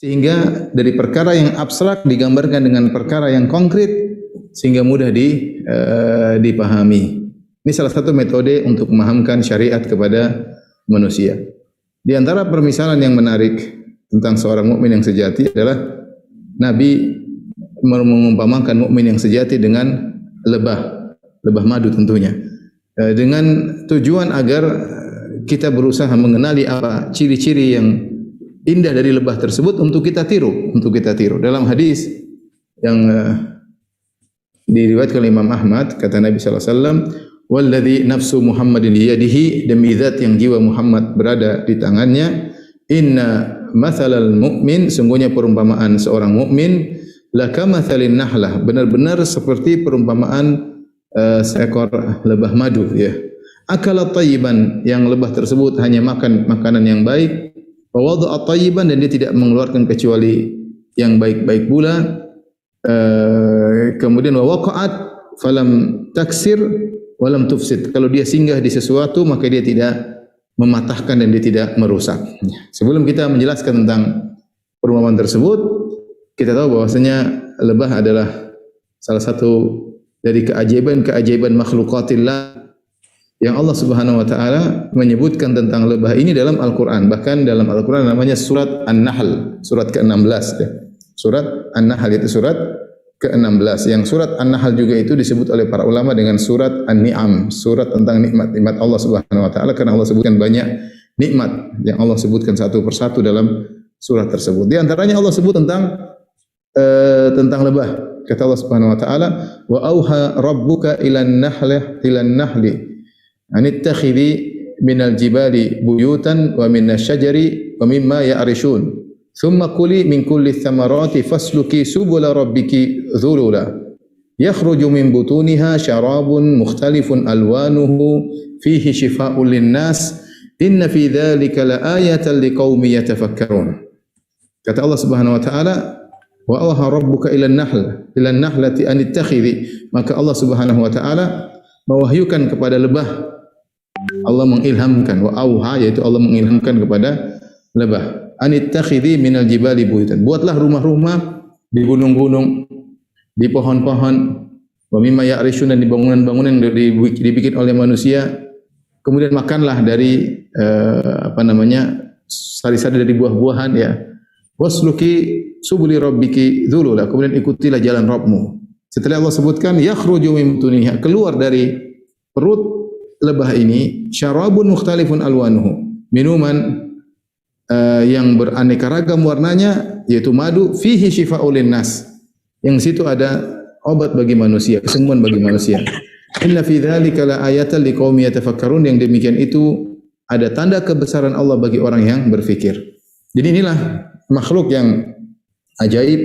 sehingga dari perkara yang abstrak digambarkan dengan perkara yang konkret sehingga mudah dipahami. Ini salah satu metode untuk memahamkan syariat kepada manusia. Di antara permisalan yang menarik tentang seorang mukmin yang sejati adalah Nabi mengumpamakan mukmin yang sejati dengan lebah madu tentunya. Dengan tujuan agar kita berusaha mengenali apa ciri-ciri yang indah dari lebah tersebut untuk kita tiru. Dalam hadis yang diriwayatkan oleh Imam Ahmad, kata Nabi sallallahu alaihi wasallam, "Walladzi nafsu Muhammadin biyadihi", demi zat yang jiwa Muhammad berada di tangannya, "Inna mathalal mu'min", sungguhnya perumpamaan seorang mukmin, "lakamathalin nahlah", benar-benar seperti perumpamaan seekor lebah madu, ya. Akalat tayyiban, yang lebah tersebut hanya makan makanan yang baik, wa wada'a tayyiban, dan dia tidak mengeluarkan kecuali yang baik-baik pula. Kemudian wa waqa'at falam taksir walam tufsid, kalau dia singgah di sesuatu maka dia tidak mematahkan dan dia tidak merusak. Sebelum kita menjelaskan tentang perumpamaan tersebut, kita tahu bahwasanya lebah adalah salah satu dari keajaiban makhlukatillah yang Allah Subhanahu wa taala menyebutkan tentang lebah ini dalam Al-Qur'an. Bahkan dalam Al-Qur'an namanya surat An-Nahl, surat ke-16 ya. Surat An-Nahl itu surat ke-16. Yang surat An-Nahl juga itu disebut oleh para ulama dengan surat An-Ni'am, surat tentang nikmat-nikmat Allah Subhanahu wa taala, karena Allah sebutkan banyak nikmat yang Allah sebutkan satu persatu dalam surat tersebut. Di antaranya Allah sebut tentang lebah. Kata Allah Subhanahu wa taala, "Wa auha rabbuka ilan nahli an ittakhidhi minal jibali buyutan wa minas syajari wa mimma ya'rishun. Thumma kuli min kulli thamarati fasluki subula rabbiki dhulula. Yakhruju min butuniha syarabun mukhtalifun alwanuhu fihi shifaa'un linnas. Inna fi dzalika laayatan liqaumin yatafakkarun." Kata Allah Subhanahu wa taala, "Wa awha rabbuka ilan nahlati an ittakhidhi", maka Allah Subhanahu wa taala mewahyukan kepada lebah. Allah mengilhamkan, wa auha, yaitu Allah mengilhamkan kepada lebah, an ittakhidhi minal jibali buyutan, buatlah rumah-rumah di gunung-gunung, di pohon-pohon, wa mimma ya'rishun, dan di bangunan-bangunan yang dibikin oleh manusia. Kemudian makanlah dari sari-sari dari buah-buahan, ya. Wasluki subuli rabbiki dzulula, kemudian ikutilah jalan Rabbmu. Setelah Allah sebutkan yakhruju min butuniha, keluar dari perut lebah ini, syarabun mukhtalifun alwanuhu, minuman yang beraneka ragam warnanya, yaitu madu, fihi shifaa'un linnas, yang situ ada obat bagi manusia, kesembuhan bagi manusia. Inna fi dzalika laayatan liqaumin yatafakkarun, yang demikian itu ada tanda kebesaran Allah bagi orang yang berfikir. Jadi inilah makhluk yang ajaib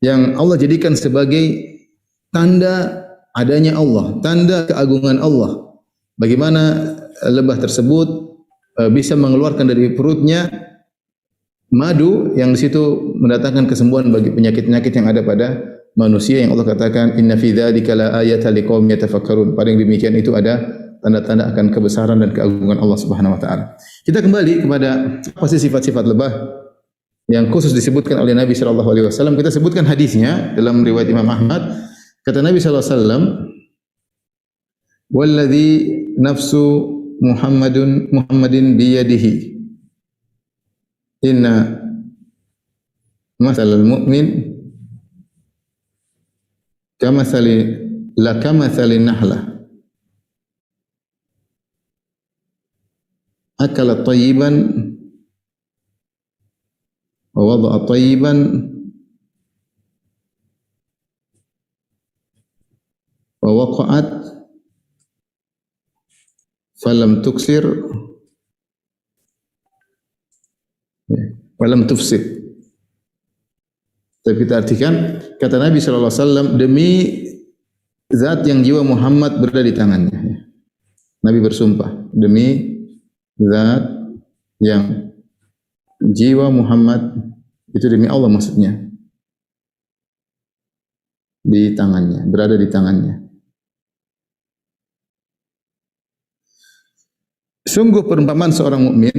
yang Allah jadikan sebagai tanda adanya Allah, tanda keagungan Allah. Bagaimana lebah tersebut bisa mengeluarkan dari perutnya madu yang di situ mendatangkan kesembuhan bagi penyakit-penyakit yang ada pada manusia, yang Allah katakan inna fi dzalika laayatan liqaumin yatafakkarun. Pada yang demikian itu ada tanda-tanda akan kebesaran dan keagungan Allah Subhanahu wa taala. Kita kembali kepada apa sih sifat-sifat lebah yang khusus disebutkan oleh Nabi sallallahu alaihi wasallam. Kita sebutkan hadisnya dalam riwayat Imam Ahmad. Kata Nabi sallallahu alaihi wasallam, "Walladzi nafsu Muhammadin biyadihi, inna mathalal mu'min kamathali nahlah akala tayyiban wa wada'a tayyiban wa waqa'at falam tuksir walam tufsid." Tapi kita artikan, kata Nabi sallallahu alaihi wasallam, demi zat yang jiwa Muhammad berada di tangannya. Nabi bersumpah, demi zat yang jiwa Muhammad, itu demi Allah maksudnya, di tangannya, berada di tangannya. Sungguh perumpamaan seorang mukmin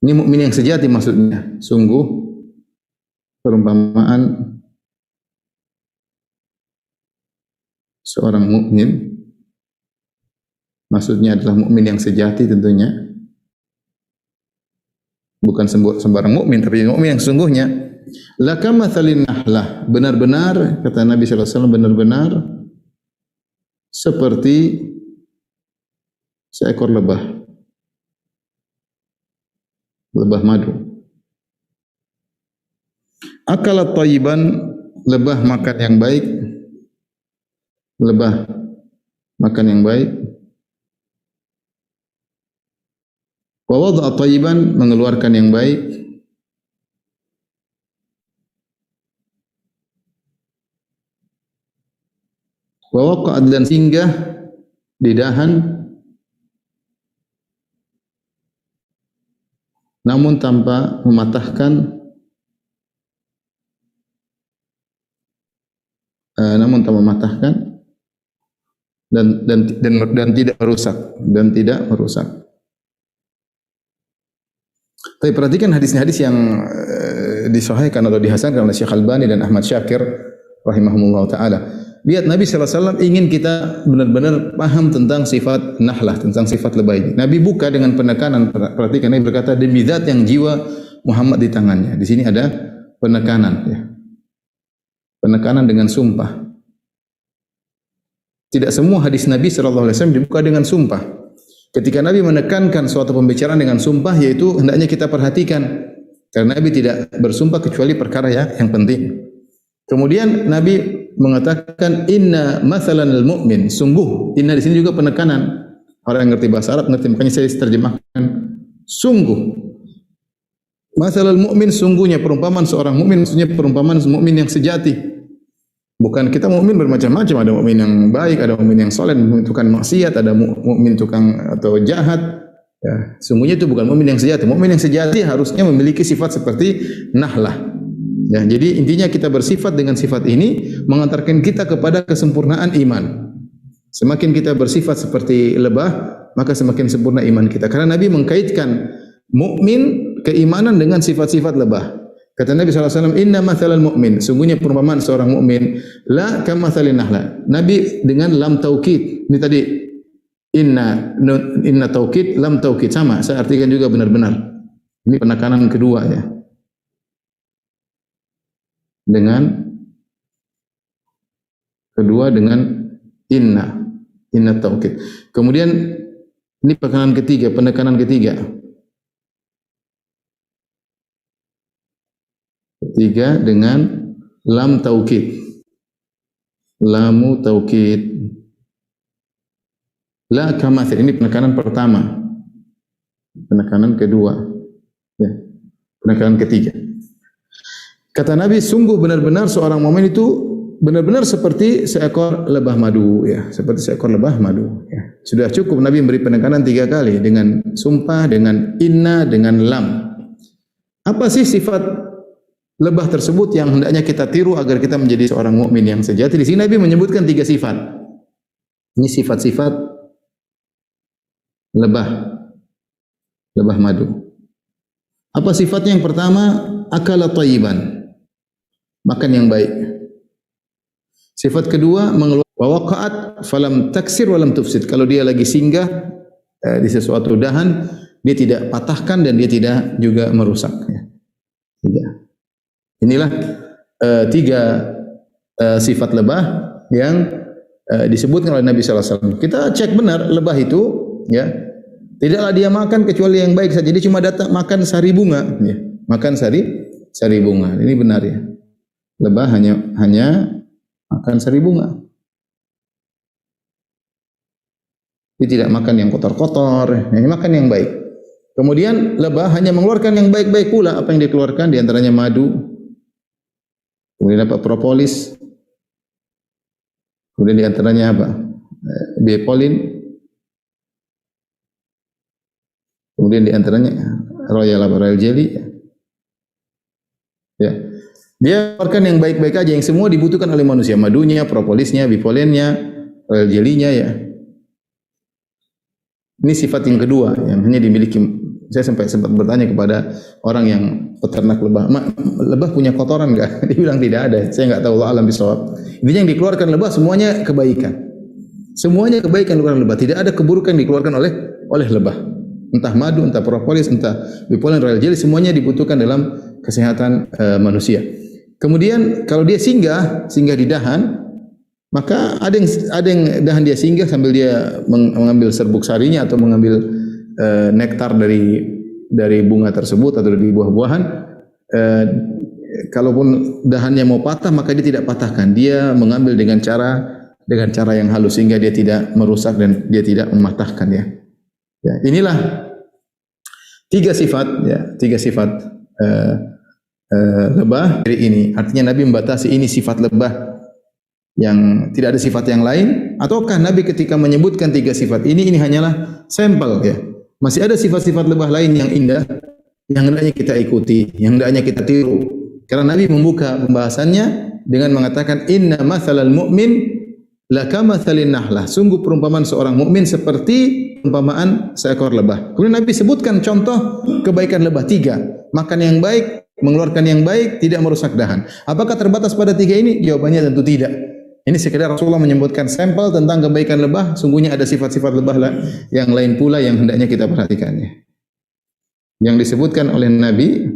Ini mukmin yang sejati maksudnya. Sungguh perumpamaan seorang mukmin maksudnya adalah mukmin yang sejati tentunya. Bukan sembarang mukmin tapi mukmin yang sesungguhnya. Lakamatsalin nahlah, benar-benar kata Nabi sallallahu alaihi wasallam, benar-benar seperti seekor lebah madu. Akalat thayyiban, lebah makan yang baik, lebah makan yang baik. Wa wada'a thayyiban, mengeluarkan yang baik. Wa waqa'at, dan singgah di dahan, namun tanpa mematahkan, dan tidak merusak. Tapi perhatikan hadis-hadis yang disahihkan atau dihasankan oleh Syekh Albani dan Ahmad Syakir rahimahumullah taala. Lihat Nabi sallallahu alaihi wasallam ingin kita benar-benar paham tentang sifat nahlah, tentang sifat lebah ini. Nabi buka dengan penekanan. Perhatikan, Nabi berkata, demi zat yang jiwa Muhammad di tangannya. Di sini ada penekanan, ya. Penekanan dengan sumpah. Tidak semua hadis Nabi sallallahu alaihi wasallam dibuka dengan sumpah. Ketika Nabi menekankan suatu pembicaraan dengan sumpah, yaitu hendaknya kita perhatikan, karena Nabi tidak bersumpah kecuali perkara yang penting. Kemudian Nabi mengatakan inna mathalanal mu'min, sungguh. Inna di sini juga penekanan. Orang yang ngerti bahasa Arab ngerti, makanya saya terjemahkan sungguh. Mathalal mu'min, sungguhnya perumpamaan seorang mukmin, maksudnya perumpamaan mukmin yang sejati. Bukan kita mukmin bermacam-macam, ada mukmin yang baik, ada mukmin yang saleh, mukmin tukang maksiat, ada mukmin tukang atau jahat. Ya, sungguhnya itu bukan mukmin yang sejati. Mukmin yang sejati harusnya memiliki sifat seperti nahlah. Ya, jadi intinya kita bersifat dengan sifat ini mengantarkan kita kepada kesempurnaan iman. Semakin kita bersifat seperti lebah, maka semakin sempurna iman kita. Karena Nabi mengkaitkan mukmin, keimanan dengan sifat-sifat lebah. Kata Nabi SAW, inna mathalal mu'min, sungguhnya perumpamaan seorang mukmin la kamathalin nahla. Nabi dengan lam taukid. Ini tadi inna taukid, lam taukid, sama. Saya artikan juga benar-benar. Ini penekanan kedua, ya. Dengan inna taukid. Kemudian ini penekanan ketiga. Ketiga dengan lam taukid. Lamu taukid. La kamathil, ini penekanan pertama. Penekanan kedua. Ya. Penekanan ketiga. Kata Nabi, sungguh benar-benar seorang mukmin itu benar-benar seperti seekor lebah madu, ya, seperti seekor lebah madu, ya. Sudah cukup Nabi memberi penekanan 3 kali dengan sumpah, dengan inna, dengan lam. Apa sih sifat lebah tersebut yang hendaknya kita tiru agar kita menjadi seorang mukmin yang sejati? Di sini Nabi menyebutkan 3 sifat. Ini sifat-sifat lebah madu. Apa sifatnya? Yang pertama, akala thayyiban, makan yang baik. Sifat kedua, waqa'at falam taksir walam tufsid. Kalau dia lagi singgah di sesuatu dahan, dia tidak patahkan dan dia tidak juga merusak, ya. Inilah 3 sifat lebah yang disebutkan oleh Nabi sallallahu alaihi wasallam. Kita cek benar lebah itu, ya. Tidaklah dia makan kecuali yang baik saja. Dia cuma datang makan sari bunga, ya. Makan sari bunga. Ini benar, ya. Lebah hanya makan sari bunga. Dia tidak makan yang kotor-kotor, hanya makan yang baik. Kemudian lebah hanya mengeluarkan yang baik-baik pula. Apa yang dia keluarkan? Di antaranya madu, kemudian apa? Propolis, kemudian di antaranya apa? Biopolin, kemudian di antaranya royal jelly. Ya. Dia keluarkan yang baik-baik aja, yang semua dibutuhkan oleh manusia, madunya, propolisnya, bipolennya, jelinya, ya. Ini sifat yang kedua yang hanya dimiliki Saya sempat bertanya kepada orang yang peternak lebah, lebah punya kotoran enggak? Dia bilang tidak ada. Saya enggak tahu, Allah alam bisawab. Intinya yang dikeluarkan lebah semuanya kebaikan. Semuanya kebaikan dikeluarkan lebah. Tidak ada keburukan yang dikeluarkan oleh lebah. Entah madu, entah propolis, entah bipolen, royal jelly, semuanya dibutuhkan dalam kesehatan manusia. Kemudian kalau dia singgah di dahan, maka ada yang dahan dia singgah sambil dia mengambil serbuk sarinya atau mengambil nektar dari bunga tersebut atau dari buah-buahan. Kalaupun dahannya mau patah, maka dia tidak patahkan. Dia mengambil dengan cara yang halus sehingga dia tidak merusak dan dia tidak mematahkan ya. Ya, inilah tiga sifat lebah dari ini. Artinya Nabi membatasi ini sifat lebah yang tidak ada sifat yang lain, ataukah Nabi ketika menyebutkan tiga sifat ini hanyalah sampel ya. Masih ada sifat-sifat lebah lain yang indah yang hendaknya kita ikuti, yang hendaknya kita tiru. Karena Nabi membuka pembahasannya dengan mengatakan inna mathalal mu'min lakamathalin nahlah. Sungguh perumpamaan seorang mukmin seperti perumpamaan seekor lebah. Kemudian Nabi sebutkan contoh kebaikan lebah tiga. Makan yang baik, mengeluarkan yang baik, tidak merusak dahan. Apakah terbatas pada tiga ini? Jawabannya tentu tidak. Ini sekedar Rasulullah menyebutkan sampel tentang kebaikan lebah. Sungguhnya ada sifat-sifat lebah yang lain pula yang hendaknya kita perhatikannya. Yang disebutkan oleh Nabi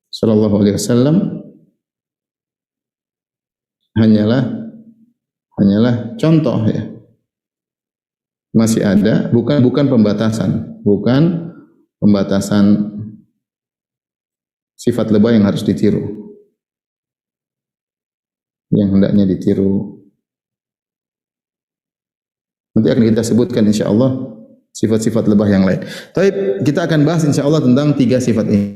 sallallahu alaihi wasallam hanyalah contoh ya. Masih ada, bukan pembatasan, sifat lebah yang harus ditiru, yang hendaknya ditiru. Nanti akan kita sebutkan insyaallah sifat-sifat lebah yang lain. Tapi kita akan bahas insyaallah tentang tiga sifat ini.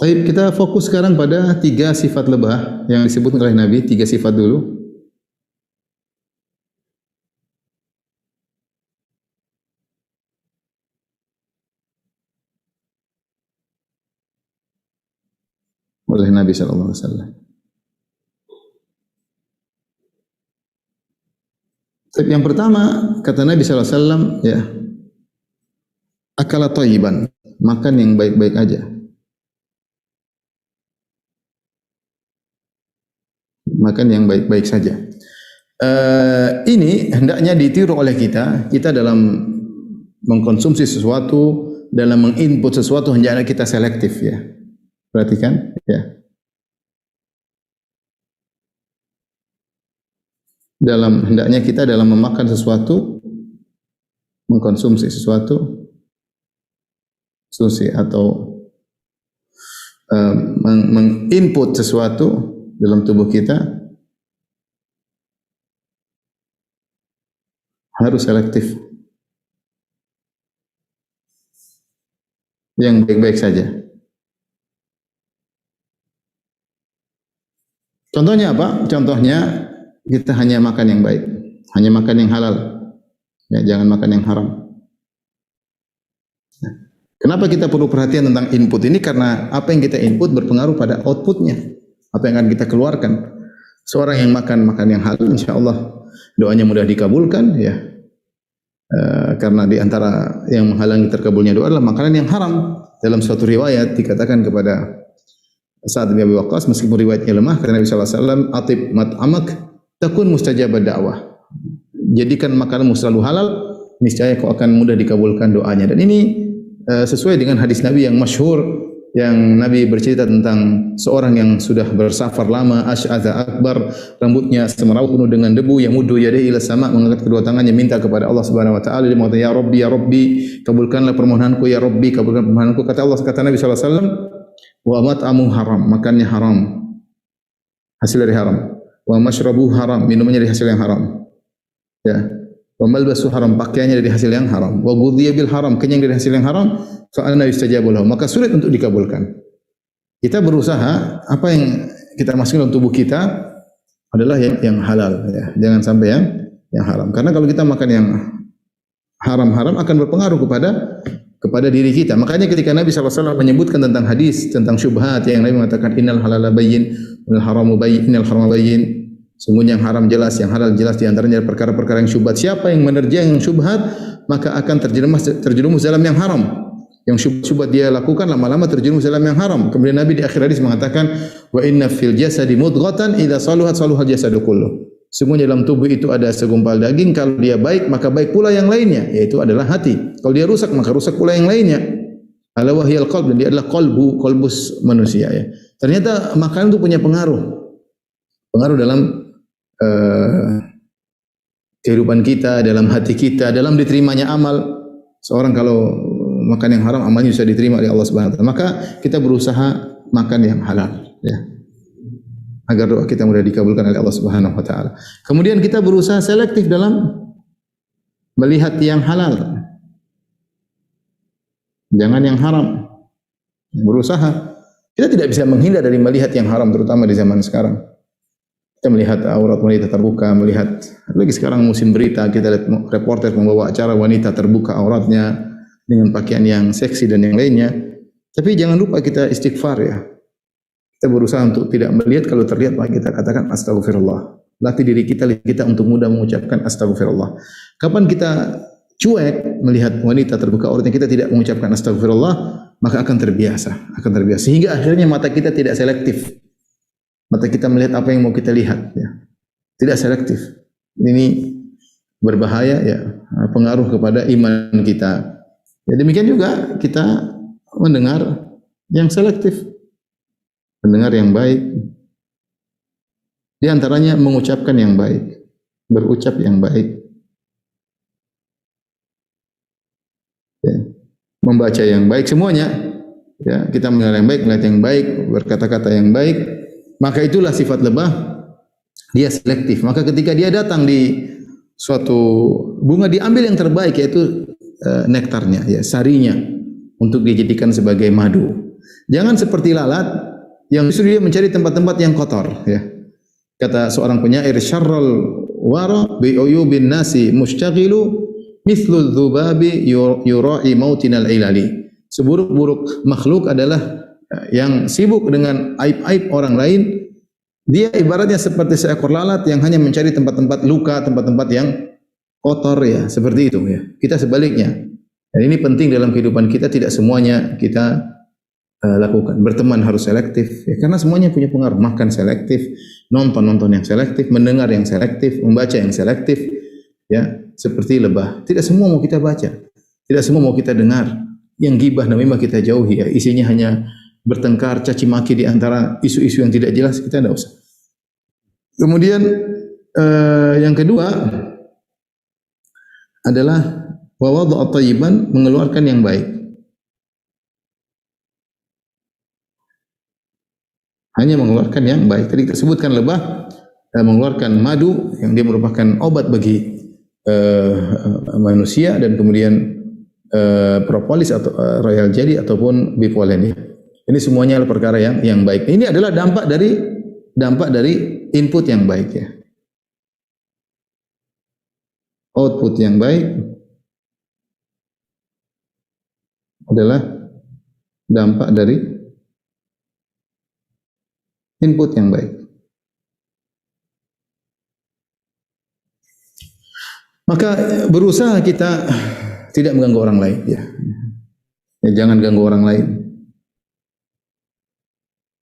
Baik, kita fokus sekarang pada tiga sifat lebah yang disebut oleh Nabi, tiga sifat dulu. Oleh Nabi sallallahu alaihi wasallam. Yang pertama kata Nabi sallallahu alaihi wasallam ya, akala thayyiban, makan yang baik-baik aja. Makan yang baik-baik saja. Ini hendaknya ditiru oleh kita dalam mengkonsumsi sesuatu, dalam menginput sesuatu hendaknya kita selektif ya. Perhatikan ya. Hendaknya kita dalam memakan sesuatu, mengkonsumsi sesuatu, atau menginput sesuatu dalam tubuh kita harus selektif. Yang baik-baik saja. Contohnya apa? Contohnya kita hanya makan yang baik, hanya makan yang halal. Ya, jangan makan yang haram. Kenapa kita perlu perhatian tentang input ini? Karena apa yang kita input berpengaruh pada outputnya. Apa yang akan kita keluarkan. Seorang yang makan yang halal, insyaallah doanya mudah dikabulkan ya. Karena di antara yang menghalangi terkabulnya doa adalah makanan yang haram. Dalam suatu riwayat dikatakan kepada Sa'ad bin Abi Waqqas, meskipun riwayatnya lemah, karena Nabi sallallahu alaihi wasallam, atib mat'amak takun mustajabad da'wah. Jadikan makananmu selalu halal, niscaya kau akan mudah dikabulkan doanya. Dan ini sesuai dengan hadis Nabi yang masyhur, yang Nabi bercerita tentang seorang yang sudah bersafar lama, asy'adza akbar, rambutnya semeraut penuh dengan debu, yang muddu yadayhi ila sama, mengangkat kedua tangannya minta kepada Allah Subhanahu wa taala, dia mengatakan ya Rabbi, kabulkanlah permohonanku ya Rabbi, kabulkan permohonanku. Kata Nabi sallallahu alaihi wasallam, wa mat'amu haram, makannya haram, hasil dari haram. Wa mashrabu haram, minumnya dari hasil yang haram. Ya. Wa malbasu haram, pakaiannya dari hasil yang haram. Wa ghudhiya bil haram, kenyang dari hasil yang haram. Fa anna yustajabu lahu, maka sulit untuk dikabulkan. Kita berusaha apa yang kita masukkan dalam tubuh kita adalah yang halal ya. Jangan sampai yang haram. Karena kalau kita makan yang haram-haram akan berpengaruh kepada kepada diri kita. Makanya ketika Nabi SAW menyebutkan tentang hadis tentang syubhat yang Nabi mengatakan innal halala bayyin wal haramu bayyin, innal harama bayyin, sungguhnya yang haram jelas, yang halal jelas, di antaranya perkara-perkara yang syubhat. Siapa yang menerjang yang syubhat, maka akan terjerumus dalam yang haram. Yang syubhat dia lakukan lama-lama terjerumus dalam yang haram. Kemudian Nabi di akhir hadis mengatakan wa inna fil jasadi mudghatan idza saluhat saluhal jasadu kullu. Sungguhnya dalam tubuh itu ada segumpal daging, kalau dia baik maka baik pula yang lainnya, yaitu adalah hati. Kalau dia rusak maka rusak pula yang lainnya. Ala wahyal qalb, dan dia adalah qalbus manusia ya. Ternyata makanan itu punya pengaruh dalam kehidupan kita, dalam hati kita, dalam diterimanya amal. Seorang kalau makan yang haram, amalnya bisa diterima oleh Allah Subhanahu wa taala. Maka kita berusaha makan yang halal ya. Agar doa kita mudah dikabulkan oleh Allah Subhanahu wa taala. Kemudian kita berusaha selektif dalam melihat yang halal. Jangan yang haram. Berusaha. Kita tidak bisa menghindar dari melihat yang haram, terutama di zaman sekarang. Kita melihat aurat wanita terbuka, melihat lagi sekarang musim berita, kita lihat reporter membawa acara wanita terbuka auratnya dengan pakaian yang seksi dan yang lainnya. Tapi jangan lupa kita istighfar ya. Kita berusaha untuk tidak melihat, kalau terlihat maka kita katakan astagfirullah. Latih diri kita untuk mudah mengucapkan astagfirullah. Kapan kita cuek melihat wanita terbuka auratnya, kita tidak mengucapkan astagfirullah, maka akan terbiasa. Sehingga akhirnya mata kita tidak selektif. Mata kita melihat apa yang mau kita lihat ya. Tidak selektif. Ini berbahaya ya, pengaruh kepada iman kita. Ya, demikian juga kita mendengar yang selektif. Mendengar yang baik. Di antaranya mengucapkan yang baik, berucap yang baik. Ya. Membaca yang baik, semuanya. Ya, kita mendengar yang baik, melihat yang baik, berkata-kata yang baik. Maka itulah sifat lebah, dia selektif. Maka ketika dia datang di suatu bunga, diambil yang terbaik, yaitu nektarnya, ya, sarinya, untuk dijadikan sebagai madu. Jangan seperti lalat yang justru dia mencari tempat-tempat yang kotor. Ya. Kata seorang penyair, syarrul wara bi uyubin nasi mushtaghilu mithlu dzubabi yura'i mautinal ilali. Seburuk-buruk makhluk adalah yang sibuk dengan aib-aib orang lain. Dia ibaratnya seperti seekor lalat yang hanya mencari tempat-tempat luka, tempat-tempat yang kotor ya, seperti itu ya. Kita sebaliknya. Dan ini penting dalam kehidupan kita, tidak semuanya kita lakukan. Berteman harus selektif ya, karena semuanya punya pengaruh. Makan selektif, nonton yang selektif, mendengar yang selektif, membaca yang selektif ya, seperti lebah. Tidak semua mau kita baca, tidak semua mau kita dengar. Yang gibah namimah kita jauhi ya, isinya hanya bertengkar, caci maki di antara isu-isu yang tidak jelas, kita tidak usah. Kemudian yang kedua adalah wawadhu at-thayyiban, mengeluarkan yang baik. Hanya mengeluarkan yang baik. Tadi kita sebutkan lebah mengeluarkan madu yang dia merupakan obat bagi manusia, dan kemudian propolis atau royal jelly ataupun bipolen. Ini semuanya adalah perkara yang baik. Ini adalah dampak dari input yang baik ya. Output yang baik adalah dampak dari input yang baik. Maka berusaha kita tidak mengganggu orang lain ya. Ya, jangan ganggu orang lain.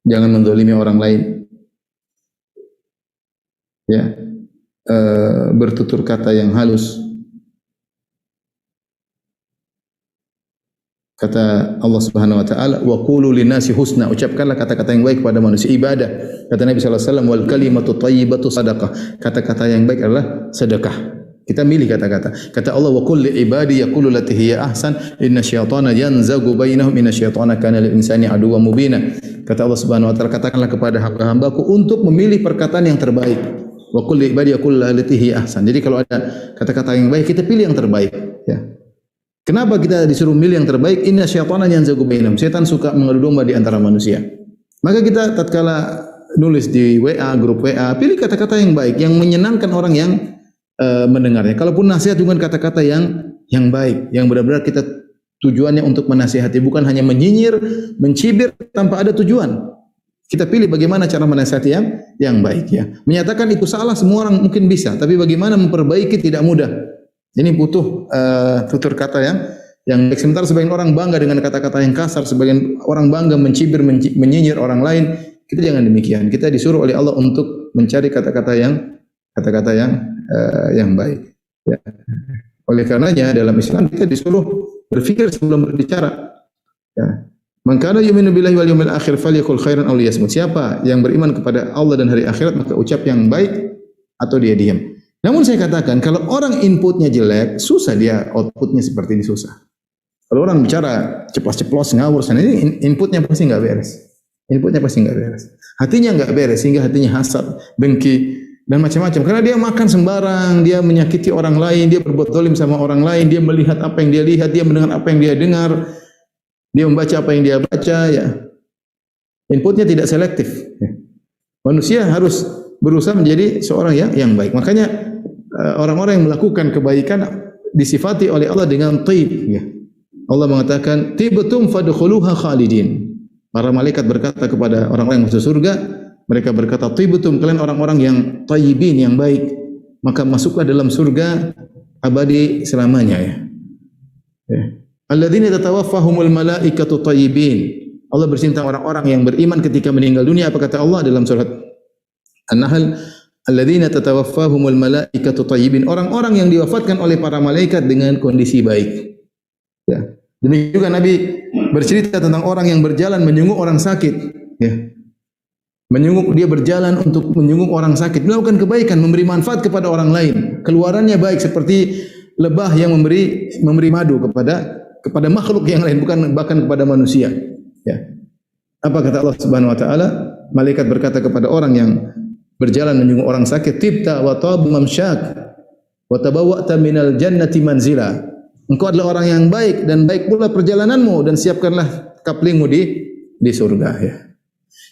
Jangan menzalimi orang lain. Ya. Bertutur kata yang halus. Kata Allah Subhanahu wa taala, wa qulu linnasi husna, ucapkanlah kata-kata yang baik kepada manusia, ibadah. Kata Nabi sallallahu alaihi wasallam, wal kalimatu thayyibatu sadaqah. Kata-kata yang baik adalah sedekah. Kita milih kata-kata. Kata Allah, wa qul li ibadi yaqulu lati hiya ahsan inna syaitana yanzagu bainahum inna syaitana kana lil insani aduwwan mubina. Kata Allah Subhanahu wa taala, katakanlah kepada hamba-hambaku untuk memilih perkataan yang terbaik. Wa qul li ibadi yaqulu lati hiya ahsan. Jadi kalau ada kata-kata yang baik, kita pilih yang terbaik, ya. Kenapa kita disuruh milih yang terbaik? Inna syaitana yanzagu bainahum. Setan suka mengadu domba di antara manusia. Maka kita tatkala nulis di WA, grup WA, pilih kata-kata yang baik, yang menyenangkan orang yang mendengarnya. Kalaupun nasihat, dengan kata-kata yang baik, yang benar-benar kita tujuannya untuk menasihati, bukan hanya menyinyir, mencibir tanpa ada tujuan. Kita pilih bagaimana cara menasihati yang baik ya. Menyatakan itu salah semua orang mungkin bisa, tapi bagaimana memperbaiki tidak mudah. Ini butuh tutur kata yang baik. Sementara sebagian orang bangga dengan kata-kata yang kasar, sebagian orang bangga mencibir, menyinyir orang lain. Kita jangan demikian. Kita disuruh oleh Allah untuk mencari kata-kata yang baik. Ya. Oleh karenanya dalam Islam kita disuruh berfikir sebelum berbicara. Ya. Man kana yu'minu billahi wal yawmil akhir falyakul khairan aw liyasmut. Siapa yang beriman kepada Allah dan hari akhirat maka ucap yang baik atau dia diam. Namun saya katakan kalau orang inputnya jelek, susah dia outputnya seperti ini susah. Kalau orang bicara ceplos-ceplos ngawur sana ini inputnya pasti enggak beres. Inputnya pasti enggak beres. Hatinya enggak beres sehingga hatinya hasad, dengki dan macam-macam. Karena dia makan sembarang, dia menyakiti orang lain, dia berbuat zalim sama orang lain, dia melihat apa yang dia lihat, dia mendengar apa yang dia dengar. Dia membaca apa yang dia baca, ya. Inputnya tidak selektif. Ya. Manusia harus berusaha menjadi seorang yang baik. Makanya orang-orang yang melakukan kebaikan disifati oleh Allah dengan thayyib. Ya. Allah mengatakan, "Tibtum fadkhuluha khalidin." Para malaikat berkata kepada orang-orang yang masuk surga, mereka berkata, "Tibtum, kalian orang-orang yang thayyibin, yang baik, maka masuklah dalam surga abadi selamanya." Ya. Ya. Alladzina tatawaffahumul malaikatu thayyibin. Allah bercinta orang-orang yang beriman ketika meninggal dunia. Apa kata Allah dalam surat An-Nahl? Alladzina tatawaffahumul malaikatu thayyibin. Orang-orang yang diwafatkan oleh para malaikat dengan kondisi baik. Ya. Demikian juga Nabi bercerita tentang orang yang berjalan menyungguh orang sakit. Ya. Menyungguh, dia berjalan untuk menyungguh orang sakit, melakukan kebaikan, memberi manfaat kepada orang lain. Keluarannya baik seperti lebah yang memberi madu kepada makhluk yang lain, bukan bahkan kepada manusia. Ya. Apa kata Allah Subhanahu wa taala? Malaikat berkata kepada orang yang berjalan menyungguh orang sakit, "Tibta wa tab mamsyak wa tabawwa'ta minal jannati manzila." Engkau adalah orang yang baik dan baik pula perjalananmu dan siapkanlah kaplingmu di surga, ya.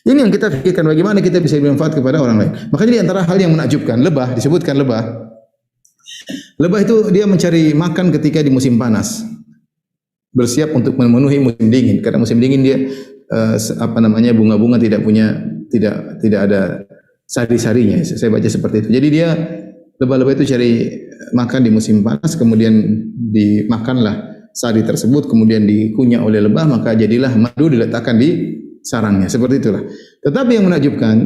Ini yang kita pikirkan, bagaimana kita bisa bermanfaat kepada orang lain. Makanya di antara hal yang menakjubkan, lebah disebutkan lebah. Lebah itu dia mencari makan ketika di musim panas. Bersiap untuk memenuhi musim dingin. Karena musim dingin dia bunga-bunga tidak ada sari-sarinya. Saya baca seperti itu. Jadi dia lebah-lebah itu cari makan di musim panas, kemudian dimakanlah sari tersebut, kemudian dikunyah oleh lebah, maka jadilah madu diletakkan di sarangnya. Seperti itulah. Tetapi yang menakjubkan,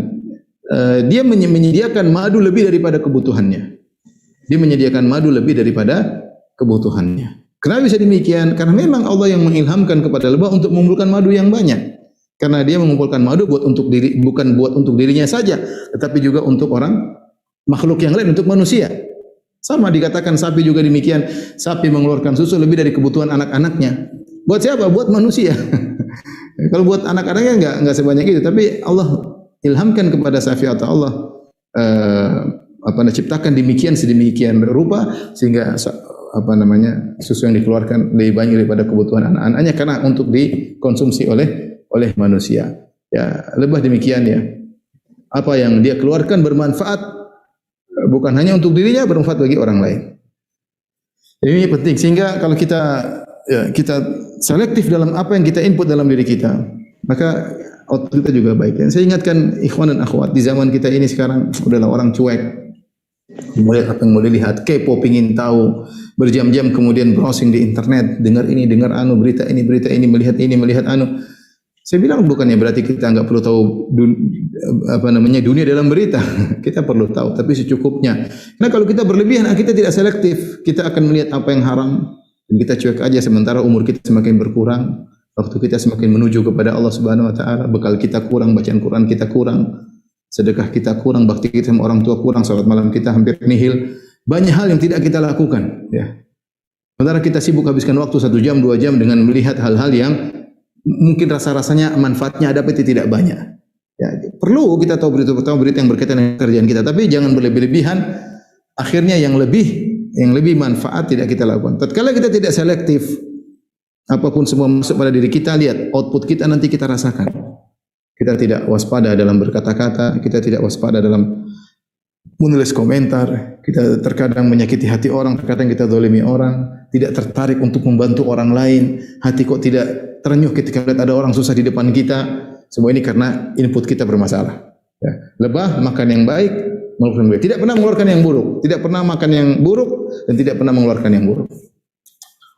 dia menyediakan madu lebih daripada kebutuhannya. Dia menyediakan madu lebih daripada kebutuhannya. Kenapa bisa demikian? Karena memang Allah yang mengilhamkan kepada lebah untuk mengumpulkan madu yang banyak. Karena dia mengumpulkan madu bukan buat untuk dirinya saja, tetapi juga untuk orang makhluk yang lain, untuk manusia. Sama dikatakan sapi juga demikian. Sapi mengeluarkan susu lebih dari kebutuhan anak-anaknya. Buat siapa? Buat manusia. Kalau buat anak-anaknya enggak sebanyak itu, tapi Allah ilhamkan kepada sapi atau Allah ciptakan sedemikian rupa sehingga susu yang dikeluarkan lebih banyak daripada kebutuhan anak-anaknya karena untuk dikonsumsi oleh manusia. Ya, lebah demikian ya. Apa yang dia keluarkan bermanfaat bukan hanya untuk dirinya, bermanfaat bagi orang lain. Ini penting sehingga kalau kita selektif dalam apa yang kita input dalam diri kita, maka output kita juga baik. Dan saya ingatkan ikhwan dan akhwat di zaman kita ini sekarang udahlah orang cuek. Mulai apa yang mulai lihat, kepo, pingin tahu, berjam-jam kemudian browsing di internet, dengar berita ini, melihat anu. Saya bilang bukannya berarti kita enggak perlu tahu dunia dalam berita. Kita perlu tahu, tapi secukupnya. Karena kalau kita berlebihan, kita tidak selektif. Kita akan melihat apa yang haram dan kita cuek aja, sementara umur kita semakin berkurang, waktu kita semakin menuju kepada Allah Subhanahu wa taala, bekal kita kurang, bacaan Quran kita kurang, sedekah kita kurang, bakti kita sama orang tua kurang, salat malam kita hampir nihil. Banyak hal yang tidak kita lakukan, ya. Sementara kita sibuk habiskan waktu 1 jam, 2 jam dengan melihat hal-hal yang mungkin rasa-rasanya manfaatnya ada tapi tidak banyak. Ya, perlu kita tahu berita yang berkaitan dengan kerjaan kita, tapi jangan berlebih-lebihan. Akhirnya yang lebih manfaat tidak kita lakukan. Tatkala kita tidak selektif, apapun semua masuk pada diri kita, lihat output kita nanti kita rasakan. Kita tidak waspada dalam berkata-kata, kita tidak waspada dalam menulis komentar, kita terkadang menyakiti hati orang, terkadang kita zalimi orang, tidak tertarik untuk membantu orang lain, hati kok tidak terenyuh ketika melihat ada orang susah di depan kita. Semua ini karena input kita bermasalah. Ya. Lebah makan yang baik, mengeluarkan yang baik. Tidak pernah mengeluarkan yang buruk, tidak pernah makan yang buruk dan tidak pernah mengeluarkan yang buruk.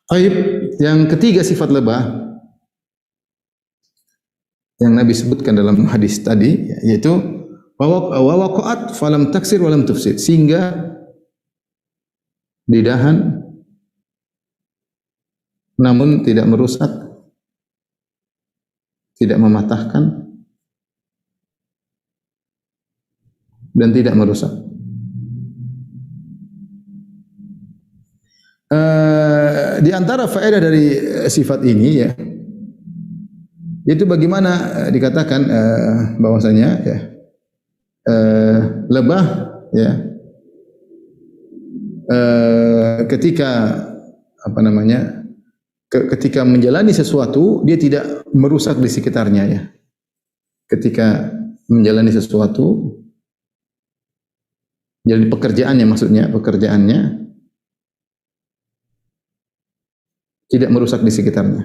Baik, yang ketiga sifat lebah yang Nabi sebutkan dalam hadis tadi, yaitu wa waqa'at falam taksir walam tufsid, sehingga didahan namun tidak merusak, tidak mematahkan dan tidak merusak. Di antara faedah dari sifat ini ya, yaitu bagaimana dikatakan bahwasanya ya, lebah ya, ketika apa namanya, ketika menjalani sesuatu dia tidak merusak di sekitarnya ya. Ketika menjalani sesuatu, jadi pekerjaannya, maksudnya pekerjaannya tidak merusak di sekitarnya.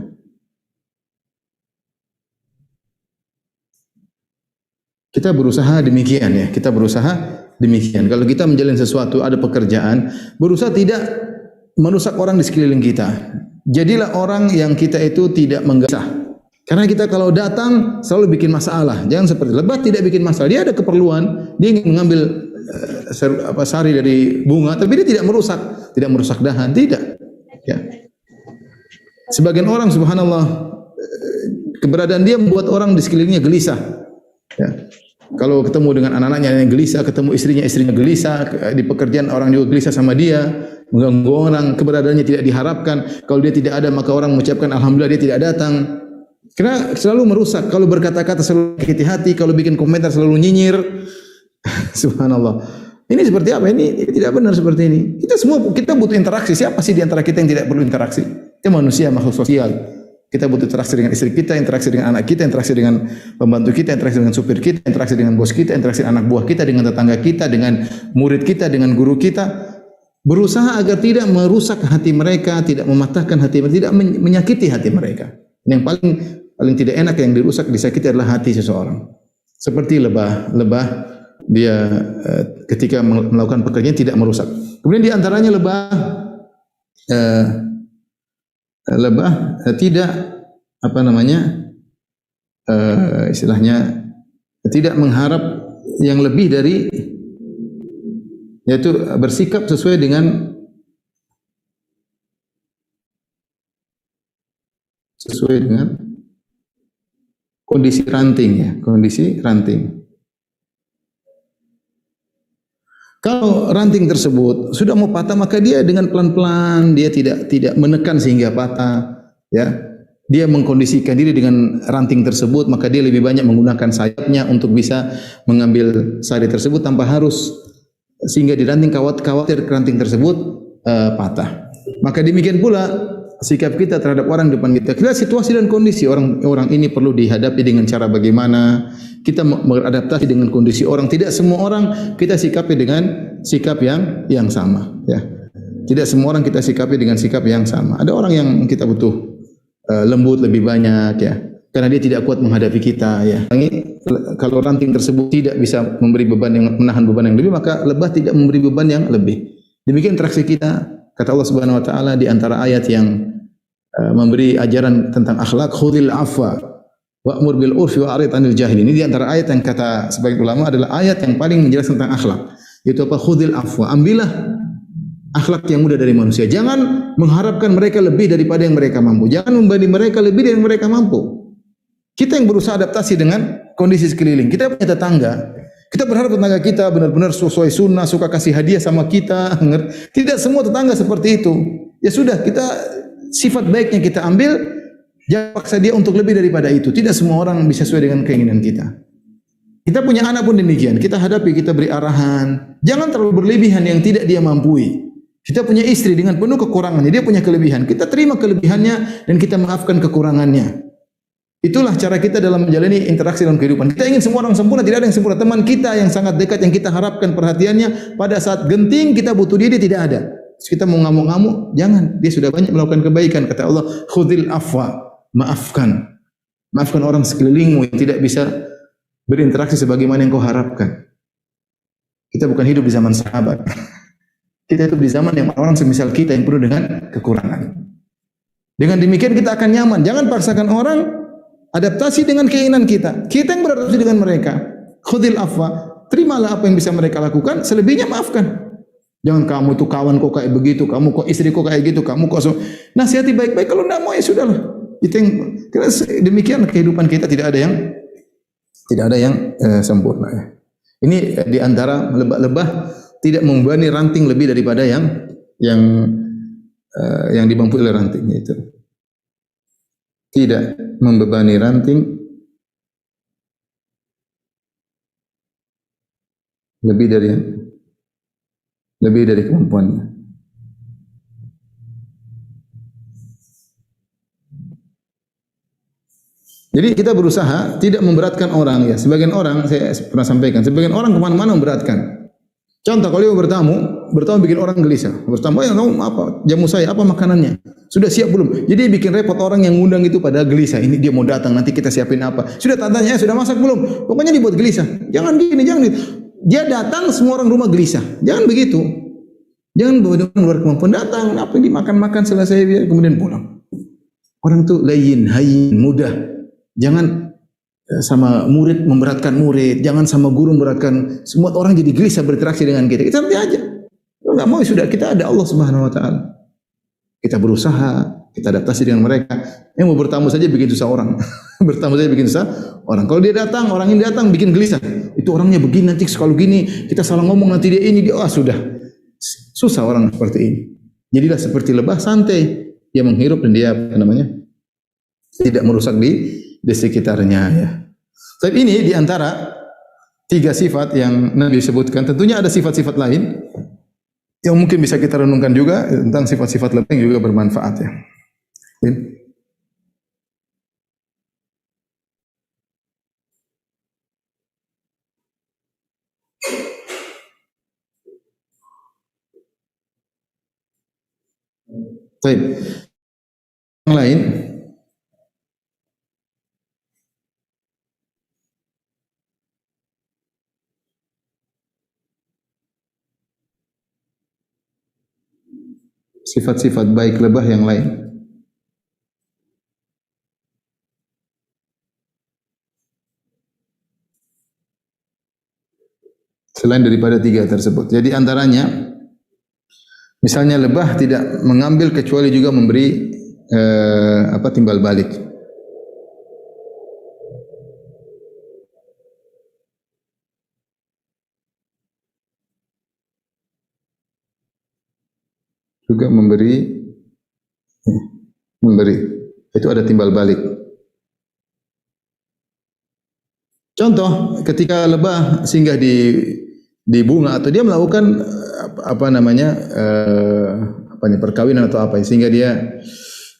Kita berusaha demikian ya, kita berusaha demikian. Kalau kita menjalani sesuatu, ada pekerjaan, berusaha tidak merusak orang di sekeliling kita. Jadilah orang yang kita itu tidak menggesah. Karena kita kalau datang selalu bikin masalah. Jangan seperti lebah, tidak bikin masalah. Dia ada keperluan, dia ingin mengambil sari dari bunga, tapi dia tidak merusak dahan, tidak. Ya. Sebagian orang subhanallah, keberadaan dia membuat orang di sekelilingnya gelisah. Ya. Kalau ketemu dengan anak-anaknya yang gelisah, ketemu istrinya gelisah, di pekerjaan orang juga gelisah sama dia, mengganggu orang, keberadaannya tidak diharapkan. Kalau dia tidak ada, maka orang mengucapkan alhamdulillah dia tidak datang. Karena selalu merusak. Kalau berkata-kata selalu sakit hati, kalau bikin komentar selalu nyinyir. Subhanallah. Ini seperti apa? Ini tidak benar seperti ini. Kita butuh interaksi. Siapa sih di antara kita yang tidak perlu interaksi? Kita manusia, makhluk sosial. Kita butuh interaksi dengan istri kita, interaksi dengan anak kita, interaksi dengan pembantu kita, interaksi dengan supir kita, interaksi dengan bos kita, interaksi dengan anak buah kita, dengan tetangga kita, dengan murid kita, dengan guru kita. Berusaha agar tidak merusak hati mereka, tidak mematahkan hati mereka, tidak menyakiti hati mereka. Yang paling tidak enak yang dirusak, disakiti adalah hati seseorang. Seperti lebah dia ketika melakukan pekerjaan tidak merusak. Kemudian di antaranya lebah tidak apa namanya, istilahnya tidak mengharap yang lebih dari, yaitu bersikap sesuai dengan kondisi ranting ya, kondisi ranting. Kalau ranting tersebut sudah mau patah, maka dia dengan pelan-pelan, dia tidak menekan sehingga patah, ya. Dia mengkondisikan diri dengan ranting tersebut, maka dia lebih banyak menggunakan sayapnya untuk bisa mengambil sari tersebut tanpa harus, sehingga di ranting khawatir ranting tersebut patah. Maka demikian pula sikap kita terhadap orang depan kita. Kita situasi dan kondisi orang ini perlu dihadapi dengan cara bagaimana. Kita beradaptasi dengan kondisi orang. Tidak semua orang kita sikapi dengan sikap yang sama. Ya. Tidak semua orang kita sikapi dengan sikap yang sama. Ada orang yang kita butuh lembut lebih banyak, ya, karena dia tidak kuat menghadapi kita. Ya. Kalau ranting tersebut tidak bisa memberi beban yang menahan beban yang lebih, maka lebah tidak memberi beban yang lebih. Demikian interaksi kita. Kata Allah Subhanahu Wa Taala di antara ayat yang memberi ajaran tentang akhlak, khudil afwa wa'mur bil urfi wa'rid 'anil jahilin. Ini di antara ayat yang kata sebagian ulama adalah ayat yang paling menjelaskan tentang akhlak. Yaitu apa? Khudil afwa. Ambillah akhlak yang mudah dari manusia. Jangan mengharapkan mereka lebih daripada yang mereka mampu. Jangan membanding mereka lebih dari yang mereka mampu. Kita yang berusaha adaptasi dengan kondisi sekeliling. Kita punya tetangga. Kita berharap tetangga kita benar-benar sesuai sunnah, suka kasih hadiah sama kita. Tidak semua tetangga seperti itu. Ya sudah, kita sifat baiknya kita ambil. Jangan paksa dia untuk lebih daripada itu. Tidak semua orang bisa sesuai dengan keinginan kita. Kita punya anak pun demikian. Kita hadapi, kita beri arahan. Jangan terlalu berlebihan yang tidak dia mampu. Kita punya istri dengan penuh kekurangannya. Dia punya kelebihan. Kita terima kelebihannya dan kita maafkan kekurangannya. Itulah cara kita dalam menjalani interaksi dalam kehidupan. Kita ingin semua orang sempurna, tidak ada yang sempurna. Teman kita yang sangat dekat yang kita harapkan perhatiannya, pada saat genting kita butuh dia tidak ada. Terus kita mau ngamuk-ngamuk, jangan. Dia sudah banyak melakukan kebaikan. Kata Allah, khudil afwa, maafkan. Maafkan orang sekelilingmu yang tidak bisa berinteraksi sebagaimana yang kau harapkan. Kita bukan hidup di zaman sahabat. Kita hidup di zaman yang orang semisal kita yang penuh dengan kekurangan. Dengan demikian kita akan nyaman. Jangan paksakan orang, adaptasi dengan keinginan kita. Kita yang beradaptasi dengan mereka. Khudil afwa, terimalah apa yang bisa mereka lakukan, selebihnya maafkan. Jangan kamu tuh kawan kok kayak begitu, kamu kok istri kok kayak gitu, kamu kok nasihati baik-baik, kalau enggak mau ya sudahlah. Itu yang demikian kehidupan kita tidak ada yang sempurna ya. Ini di antara lebah-lebah tidak membebani ranting lebih daripada yang dibangkut oleh ranting itu. Tidak membebani ranting lebih dari kemampuannya. Jadi kita berusaha tidak memberatkan orang ya. Sebagian orang saya pernah sampaikan, sebagian orang kemana-mana memberatkan. Contoh kalau dia bertamu bikin orang gelisah. Bertamu ya kamu apa? Jamu saya apa makanannya? Sudah siap belum? Jadi bikin repot orang yang ngundang itu pada gelisah. Ini dia mau datang nanti kita siapin apa? Sudah tantanya sudah masak belum? Pokoknya dibuat gelisah. Jangan gini, jangan gitu. Dia datang semua orang rumah gelisah. Jangan begitu. Jangan bawa luar kemampuan datang apa yang dimakan-makan selesai biar kemudian pulang. Orang itu layyin, hayyin, mudah. Jangan sama murid memberatkan murid, jangan sama guru memberatkan. Semua orang jadi gelisah berinteraksi dengan kita. Kita nanti aja. Kalau enggak mau sudah, kita ada Allah Subhanahu wa taala. Kita berusaha, kita adaptasi dengan mereka. Yang mau bertamu saja bikin susah orang. Bertamu saja bikin susah orang. Kalau dia datang, orang ini datang bikin gelisah. Itu orangnya begini nanti kalau gini, kita salah ngomong nanti dia ini dia sudah. Susah orang seperti ini. Jadilah seperti lebah santai, dia menghirup dan dia tidak merusak di sekitarnya ya. Tapi ini di antara 3 sifat yang Nabi sebutkan. Tentunya ada sifat-sifat lain yang mungkin bisa kita renungkan juga tentang sifat-sifat lebah yang juga bermanfaat ya. Baik. Yang lain sifat-sifat baik lebah yang lain. Selain daripada 3 tersebut. Jadi antaranya misalnya lebah tidak mengambil kecuali juga memberi timbal balik. Juga memberi itu ada timbal balik. Contoh ketika lebah singgah di bunga atau dia melakukan perkawinan atau apa sehingga dia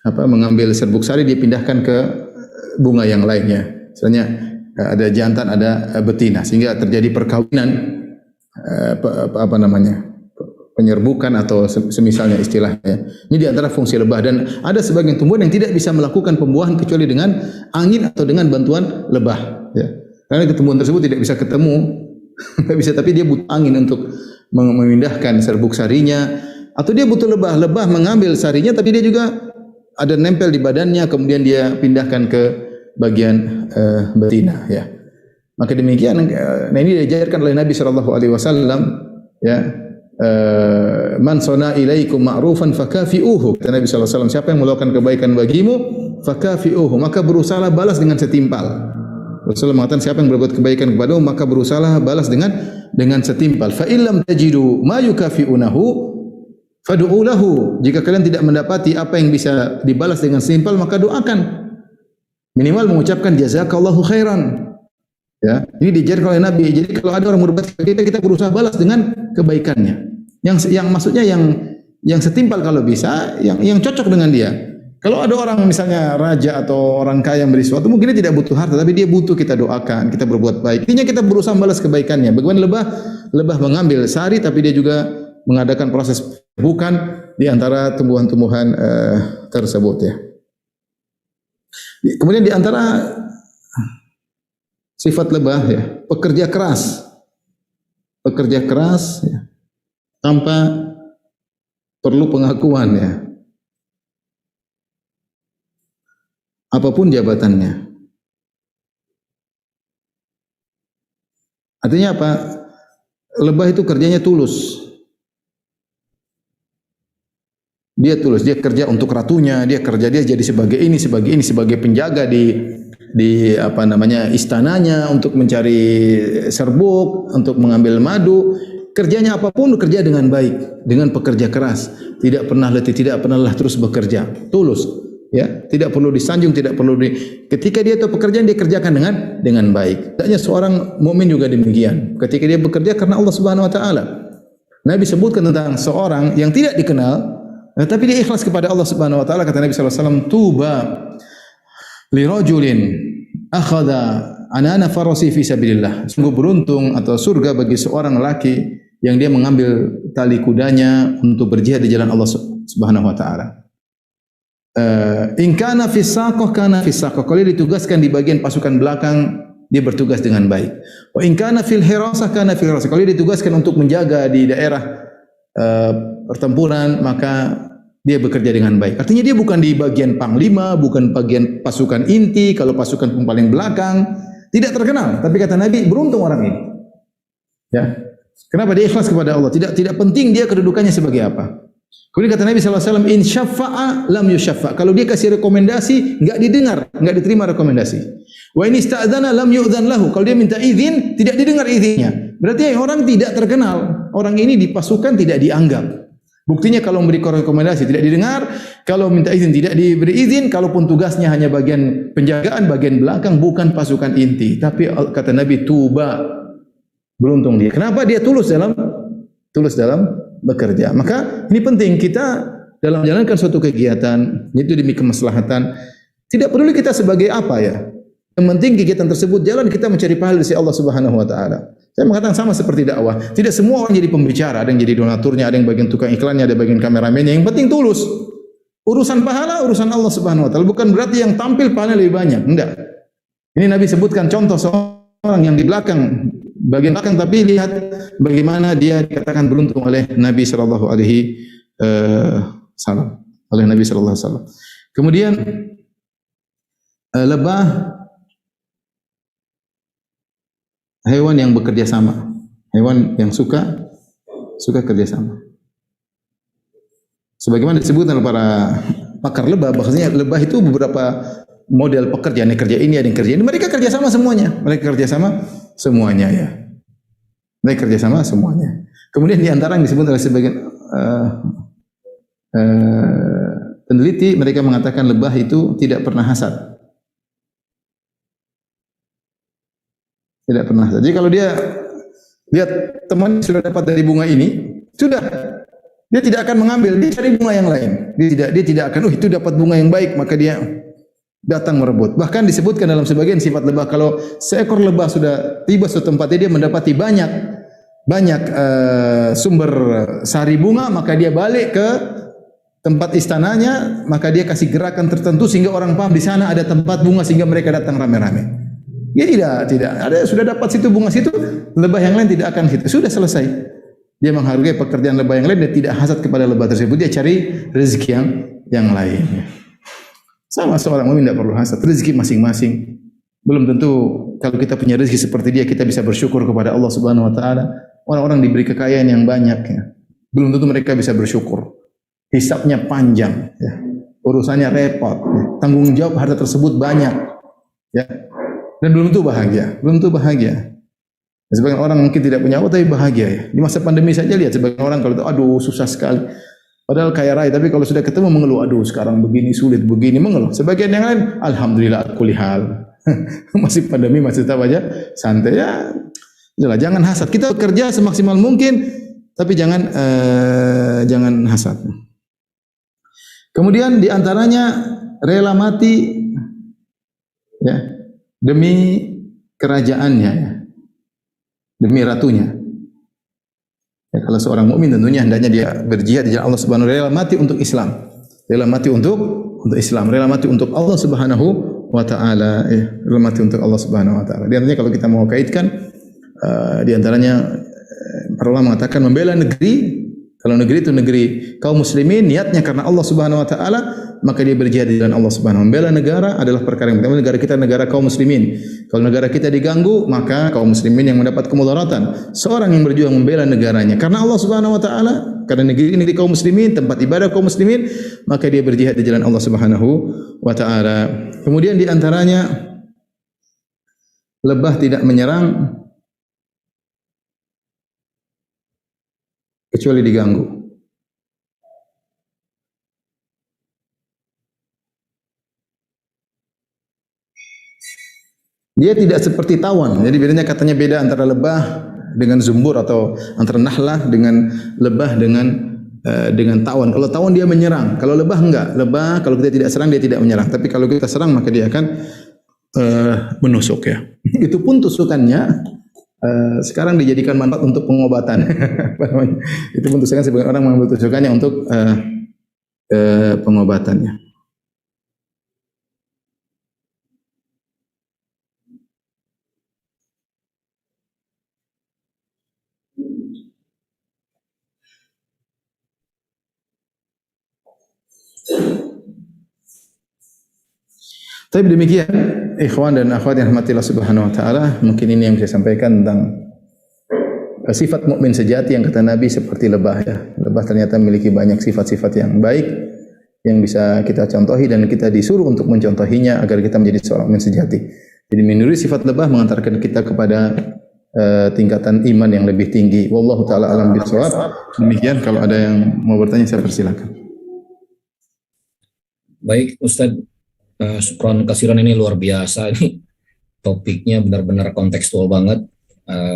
mengambil serbuk sari dia pindahkan ke bunga yang lainnya. Misalnya ada jantan ada betina sehingga terjadi perkawinan penyerbukan atau semisalnya istilahnya. Ini di antara fungsi lebah dan ada sebagian tumbuhan yang tidak bisa melakukan pembuahan kecuali dengan angin atau dengan bantuan lebah. Ya. Karena tumbuhan tersebut tidak bisa ketemu, tidak bisa, tapi dia butuh angin untuk memindahkan serbuk sarinya. Atau dia butuh lebah mengambil sarinya, tapi dia juga ada nempel di badannya, kemudian dia pindahkan ke bagian betina. Ya. Maka demikian, nah ini diajarkan oleh Nabi Shallallahu Alaihi Wasallam. Ya. Man sona ilaikum ma'rufan fakafi'uhu. Kata Nabi sallallahu alaihi wasallam, siapa yang melakukan kebaikan bagimu, fakafi'uhu, maka berusahalah balas dengan setimpal. Rasulullah mengatakan siapa yang berbuat kebaikan kepadamu, maka berusahalah balas dengan setimpal. Fa illam tajidu ma yukafi'unahu fad'u lahu. Jika kalian tidak mendapati apa yang bisa dibalas dengan setimpal, maka doakan. Minimal mengucapkan jazakallahu khairan. Ya, ini diajarkan oleh Nabi. Jadi kalau ada orang berbuat kita berusaha balas dengan kebaikannya. Yang maksudnya yang setimpal kalau bisa, yang cocok dengan dia. Kalau ada orang misalnya raja atau orang kaya yang beri sesuatu, mungkin dia tidak butuh harta, tapi dia butuh kita doakan, kita berbuat baik. Intinya kita berusaha balas kebaikannya. Bagaimana lebah? Lebah mengambil sari, tapi dia juga mengadakan proses bukan di antara tumbuhan-tumbuhan tersebut ya. Kemudian di antara sifat lebah ya, pekerja keras. Pekerja keras ya, tanpa perlu pengakuan ya. Apapun jabatannya. Artinya apa? Lebah itu kerjanya tulus. Dia tulus, dia kerja untuk ratunya, dia kerja dia jadi sebagai ini, sebagai penjaga di apa namanya istananya untuk mencari serbuk, untuk mengambil madu. Kerjanya apapun kerja dengan baik, dengan pekerja keras, tidak pernah letih, tidak pernah lelah, terus bekerja, tulus. Ya, tidak perlu disanjung, tidak perlu ketika dia tahu pekerjaan dia kerjakan dengan baik. Hendaknya seorang mukmin juga demikian. Ketika dia bekerja karena Allah Subhanahu wa taala. Nabi sebutkan tentang seorang yang tidak dikenal tapi dia ikhlas kepada Allah Subhanahu wa taala, kata Nabi sallallahu alaihi wasallam, tuba li rajulin akhadha anana farasi fi sabilillah. Sungguh beruntung atau surga bagi seorang lelaki yang dia mengambil tali kudanya untuk berjihad di jalan Allah Subhanahu wa taala. In kana fi saqah kana fi saqah. Kalau dia ditugaskan di bagian pasukan belakang, dia bertugas dengan baik. Wa in kana fil hirasah kana fil hirasah. Kalau dia ditugaskan untuk menjaga di daerah pertempuran, maka dia bekerja dengan baik. Artinya dia bukan di bagian panglima, bukan bagian pasukan inti, kalau pasukan paling belakang, tidak terkenal. Tapi kata Nabi, beruntung orang ini. Ya. Kenapa dia ikhlas kepada Allah? Tidak penting dia kedudukannya sebagai apa. Kemudian kata Nabi sallallahu alaihi wasallam, in syaffa'a lam yusyaffa. Kalau dia kasih rekomendasi, enggak didengar, enggak diterima rekomendasi. Wa in ista'dzana lam yu'dzan lahu. Kalau dia minta izin, tidak didengar izinnya. Berarti orang tidak terkenal. Orang ini di pasukan tidak dianggap. Buktinya kalau memberi rekomendasi tidak didengar, kalau minta izin tidak diberi izin, kalaupun tugasnya hanya bagian penjagaan, bagian belakang, bukan pasukan inti. Tapi kata Nabi, tuba, beruntung dia. Kenapa? Dia tulus dalam bekerja. Maka ini penting kita dalam menjalankan suatu kegiatan itu demi kemaslahatan. Tidak peduli kita sebagai apa ya. Yang penting kegiatan tersebut jalan kita mencari pahala dari Allah Subhanahu wa taala. Saya mengatakan sama seperti dakwah. Tidak semua orang jadi pembicara, ada yang jadi donaturnya, ada yang bagian tukang iklannya, ada bagian kameramennya. Yang penting tulus. Urusan pahala urusan Allah Subhanahu wa taala. Bukan berarti yang tampil pahala lebih banyak. Enggak. Ini Nabi sebutkan contoh seorang yang di belakang, bagian belakang, tapi lihat bagaimana dia dikatakan beruntung oleh Nabi sallallahu alaihi wasallam. Oleh Nabi sallallahu alaihi wasallam. Kemudian lebah hewan yang bekerja sama, hewan yang suka kerja sama. Sebagaimana disebutkan oleh para pakar lebah, bahasanya lebah itu beberapa model pekerja, ada yang kerja ini, ada yang kerja ini. Mereka kerja sama semuanya. Ya. Mereka kerja sama semuanya. Kemudian di antara yang disebut oleh sebagian peneliti, mereka mengatakan lebah itu tidak pernah hasad. Tidak pernah. Jadi kalau dia lihat teman sudah dapat dari bunga ini, sudah dia tidak akan mengambil, dia cari bunga yang lain. Dia tidak akan, itu dapat bunga yang baik, maka dia datang merebut. Bahkan disebutkan dalam sebagian sifat lebah, kalau seekor lebah sudah tiba suatu tempat, dia mendapati banyak sumber sari bunga, maka dia balik ke tempat istananya, maka dia kasih gerakan tertentu sehingga orang paham di sana ada tempat bunga sehingga mereka datang rame-rame. Dia tidak ada, sudah dapat situ bunga situ, lebah yang lain tidak akan situ. Sudah selesai. Dia menghargai pekerjaan lebah yang lain, dia tidak hasad kepada lebah tersebut, dia cari rezeki yang lain. Sama seorang mukmin tidak perlu hasad, rezeki masing-masing. Belum tentu kalau kita punya rezeki seperti dia, kita bisa bersyukur kepada Allah Subhanahu wa taala. Orang-orang diberi kekayaan yang banyak ya. Belum tentu mereka bisa bersyukur. Hisabnya panjang ya. Urusannya repot ya. Tanggung jawab harta tersebut banyak ya. Dan belum tentu bahagia. Sebagian orang mungkin tidak punya apa tapi bahagia ya. Di masa pandemi saja lihat sebagian orang kalau itu aduh susah sekali. Padahal kaya raya, tapi kalau sudah ketemu mengeluh, aduh sekarang begini sulit, begini mengeluh. Sebagian yang lain, alhamdulillah kulli hal. Masih pandemi, masih tetap aja santai ya. Jangan hasad. Kita bekerja semaksimal mungkin, tapi jangan hasad. Kemudian di antaranya rela mati ya demi kerajaannya ya, demi ratunya. Ya, kalau seorang mukmin tentunya hendaknya dia berjihad di jalan Allah Subhanahu wa taala, rela mati untuk Islam. Rela mati untuk Islam, rela mati untuk Allah Subhanahu wa taala, ya, rela mati untuk Allah Subhanahu wa taala. Di antaranya kalau kita mau kaitkan di antaranya para ulama mengatakan membela negeri. Kalau negeri itu negeri kaum muslimin, niatnya karena Allah Subhanahu wa taala, maka dia berjihad di jalan Allah Subhanahu wa taala. Membela negara adalah perkara yang pertama. Negara kita negara kaum muslimin. Kalau negara kita diganggu, maka kaum muslimin yang mendapat kemudaratan. Seorang yang berjuang membela negaranya karena Allah Subhanahu wa taala, karena negeri ini negeri kaum muslimin, tempat ibadah kaum muslimin, maka dia berjihad di jalan Allah Subhanahu wa taala. Kemudian di antaranya lebah tidak menyerang kecuali diganggu. Dia tidak seperti tawon. Jadi bedanya katanya beda antara lebah dengan zumbur atau antara nahlah dengan lebah dengan tawon. Kalau tawon dia menyerang, kalau lebah enggak. Lebah kalau kita tidak serang dia tidak menyerang. Tapi kalau kita serang maka dia akan menusuk ya. Itu pun tusukannya sekarang dijadikan manfaat untuk pengobatan. Itu pun tusukan sebagian orang mengambil tusukannya untuk pengobatannya. Tapi demikian, ikhwan dan akhwat yang rahmatillah subhanahu wa ta'ala, mungkin ini yang saya sampaikan tentang sifat mukmin sejati yang kata Nabi seperti lebah ya. Lebah ternyata memiliki banyak sifat-sifat yang baik yang bisa kita contohi dan kita disuruh untuk mencontohinya agar kita menjadi seorang mukmin sejati. Jadi meniru sifat lebah mengantarkan kita kepada tingkatan iman yang lebih tinggi. Wallahu taala alam bishawab. Demikian, kalau ada yang mau bertanya saya persilakan. Baik Ustaz, syukron kasiran, ini luar biasa, ini topiknya benar-benar kontekstual banget.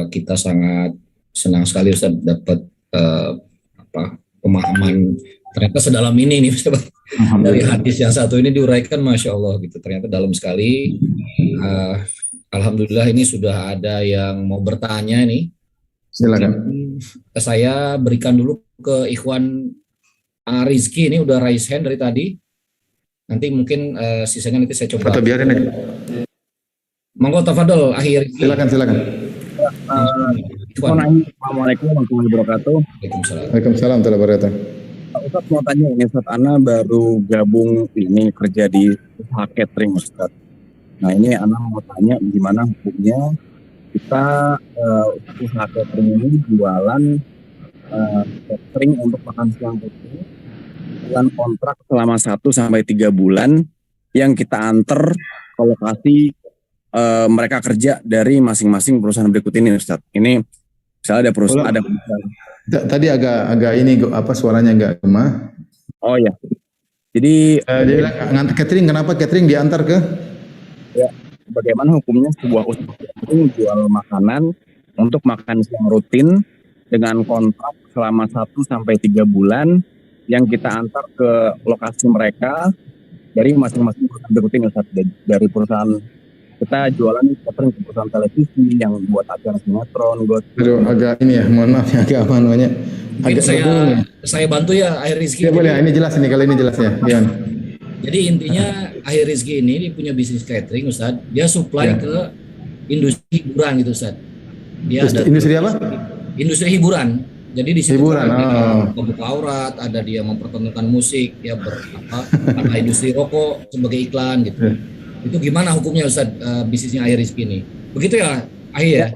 Kita sangat senang sekali Ustaz dapat pemahaman ternyata sedalam ini nih Ustaz. Dari hadis yang satu ini diuraikan, Masya Allah gitu, ternyata dalam sekali. Alhamdulillah ini sudah ada yang mau bertanya nih. Silakan. Saya berikan dulu ke Ikhwan Rizky, ini udah raise hand dari tadi. Nanti mungkin sisanya nanti saya coba. Atau biarin aja. Monggo tafadhol akhir. Silakan. Assalamualaikum warahmatullahi wabarakatuh. Waalaikumsalam warahmatullahi wabarakatuh. Ustaz mau tanya ini, Ustaz, Ana baru gabung ini kerja di usaha catering Ustaz. Nah ini Ana mau tanya gimana hukumnya kita usaha catering ini jualan catering untuk makan siang itu dengan kontrak selama 1-3 bulan yang kita antar ke lokasi mereka kerja dari masing-masing perusahaan berikut ini Ustaz. Ini misalnya ada perusahaan, ada perusahaan. Tadi agak ini suaranya agak lemah. Oh ya. Jadi dia bilang catering, kenapa catering diantar ke? Ya, bagaimana hukumnya sebuah usaha catering jual makanan untuk makan siang rutin dengan kontrak selama 1-3 bulan yang kita antar ke lokasi mereka dari masing-masing perusahaan berikut ini Ustaz. Dari perusahaan kita jualan catering ke perusahaan televisi yang buat acara sinetron. Aduh, agak ini ya, mohon maaf ya, agak apa namanya. Agak saya bantu ya Akhir Rizky. Ya boleh, ini jelas ini, kalau ini jelas ya. Gimana? Jadi intinya Akhir Rizky ini dia punya bisnis catering Ustaz. Dia supply ke industri hiburan gitu Ustaz. Dia ada industri apa? Industri hiburan. Jadi di situ hiburan, membuka aurat, ada dia mempertontonkan musik, dia ada industri rokok sebagai iklan gitu. Itu gimana hukumnya Ustaz bisnisnya Akhir Rizky ini? Begitu ya Akhir ya?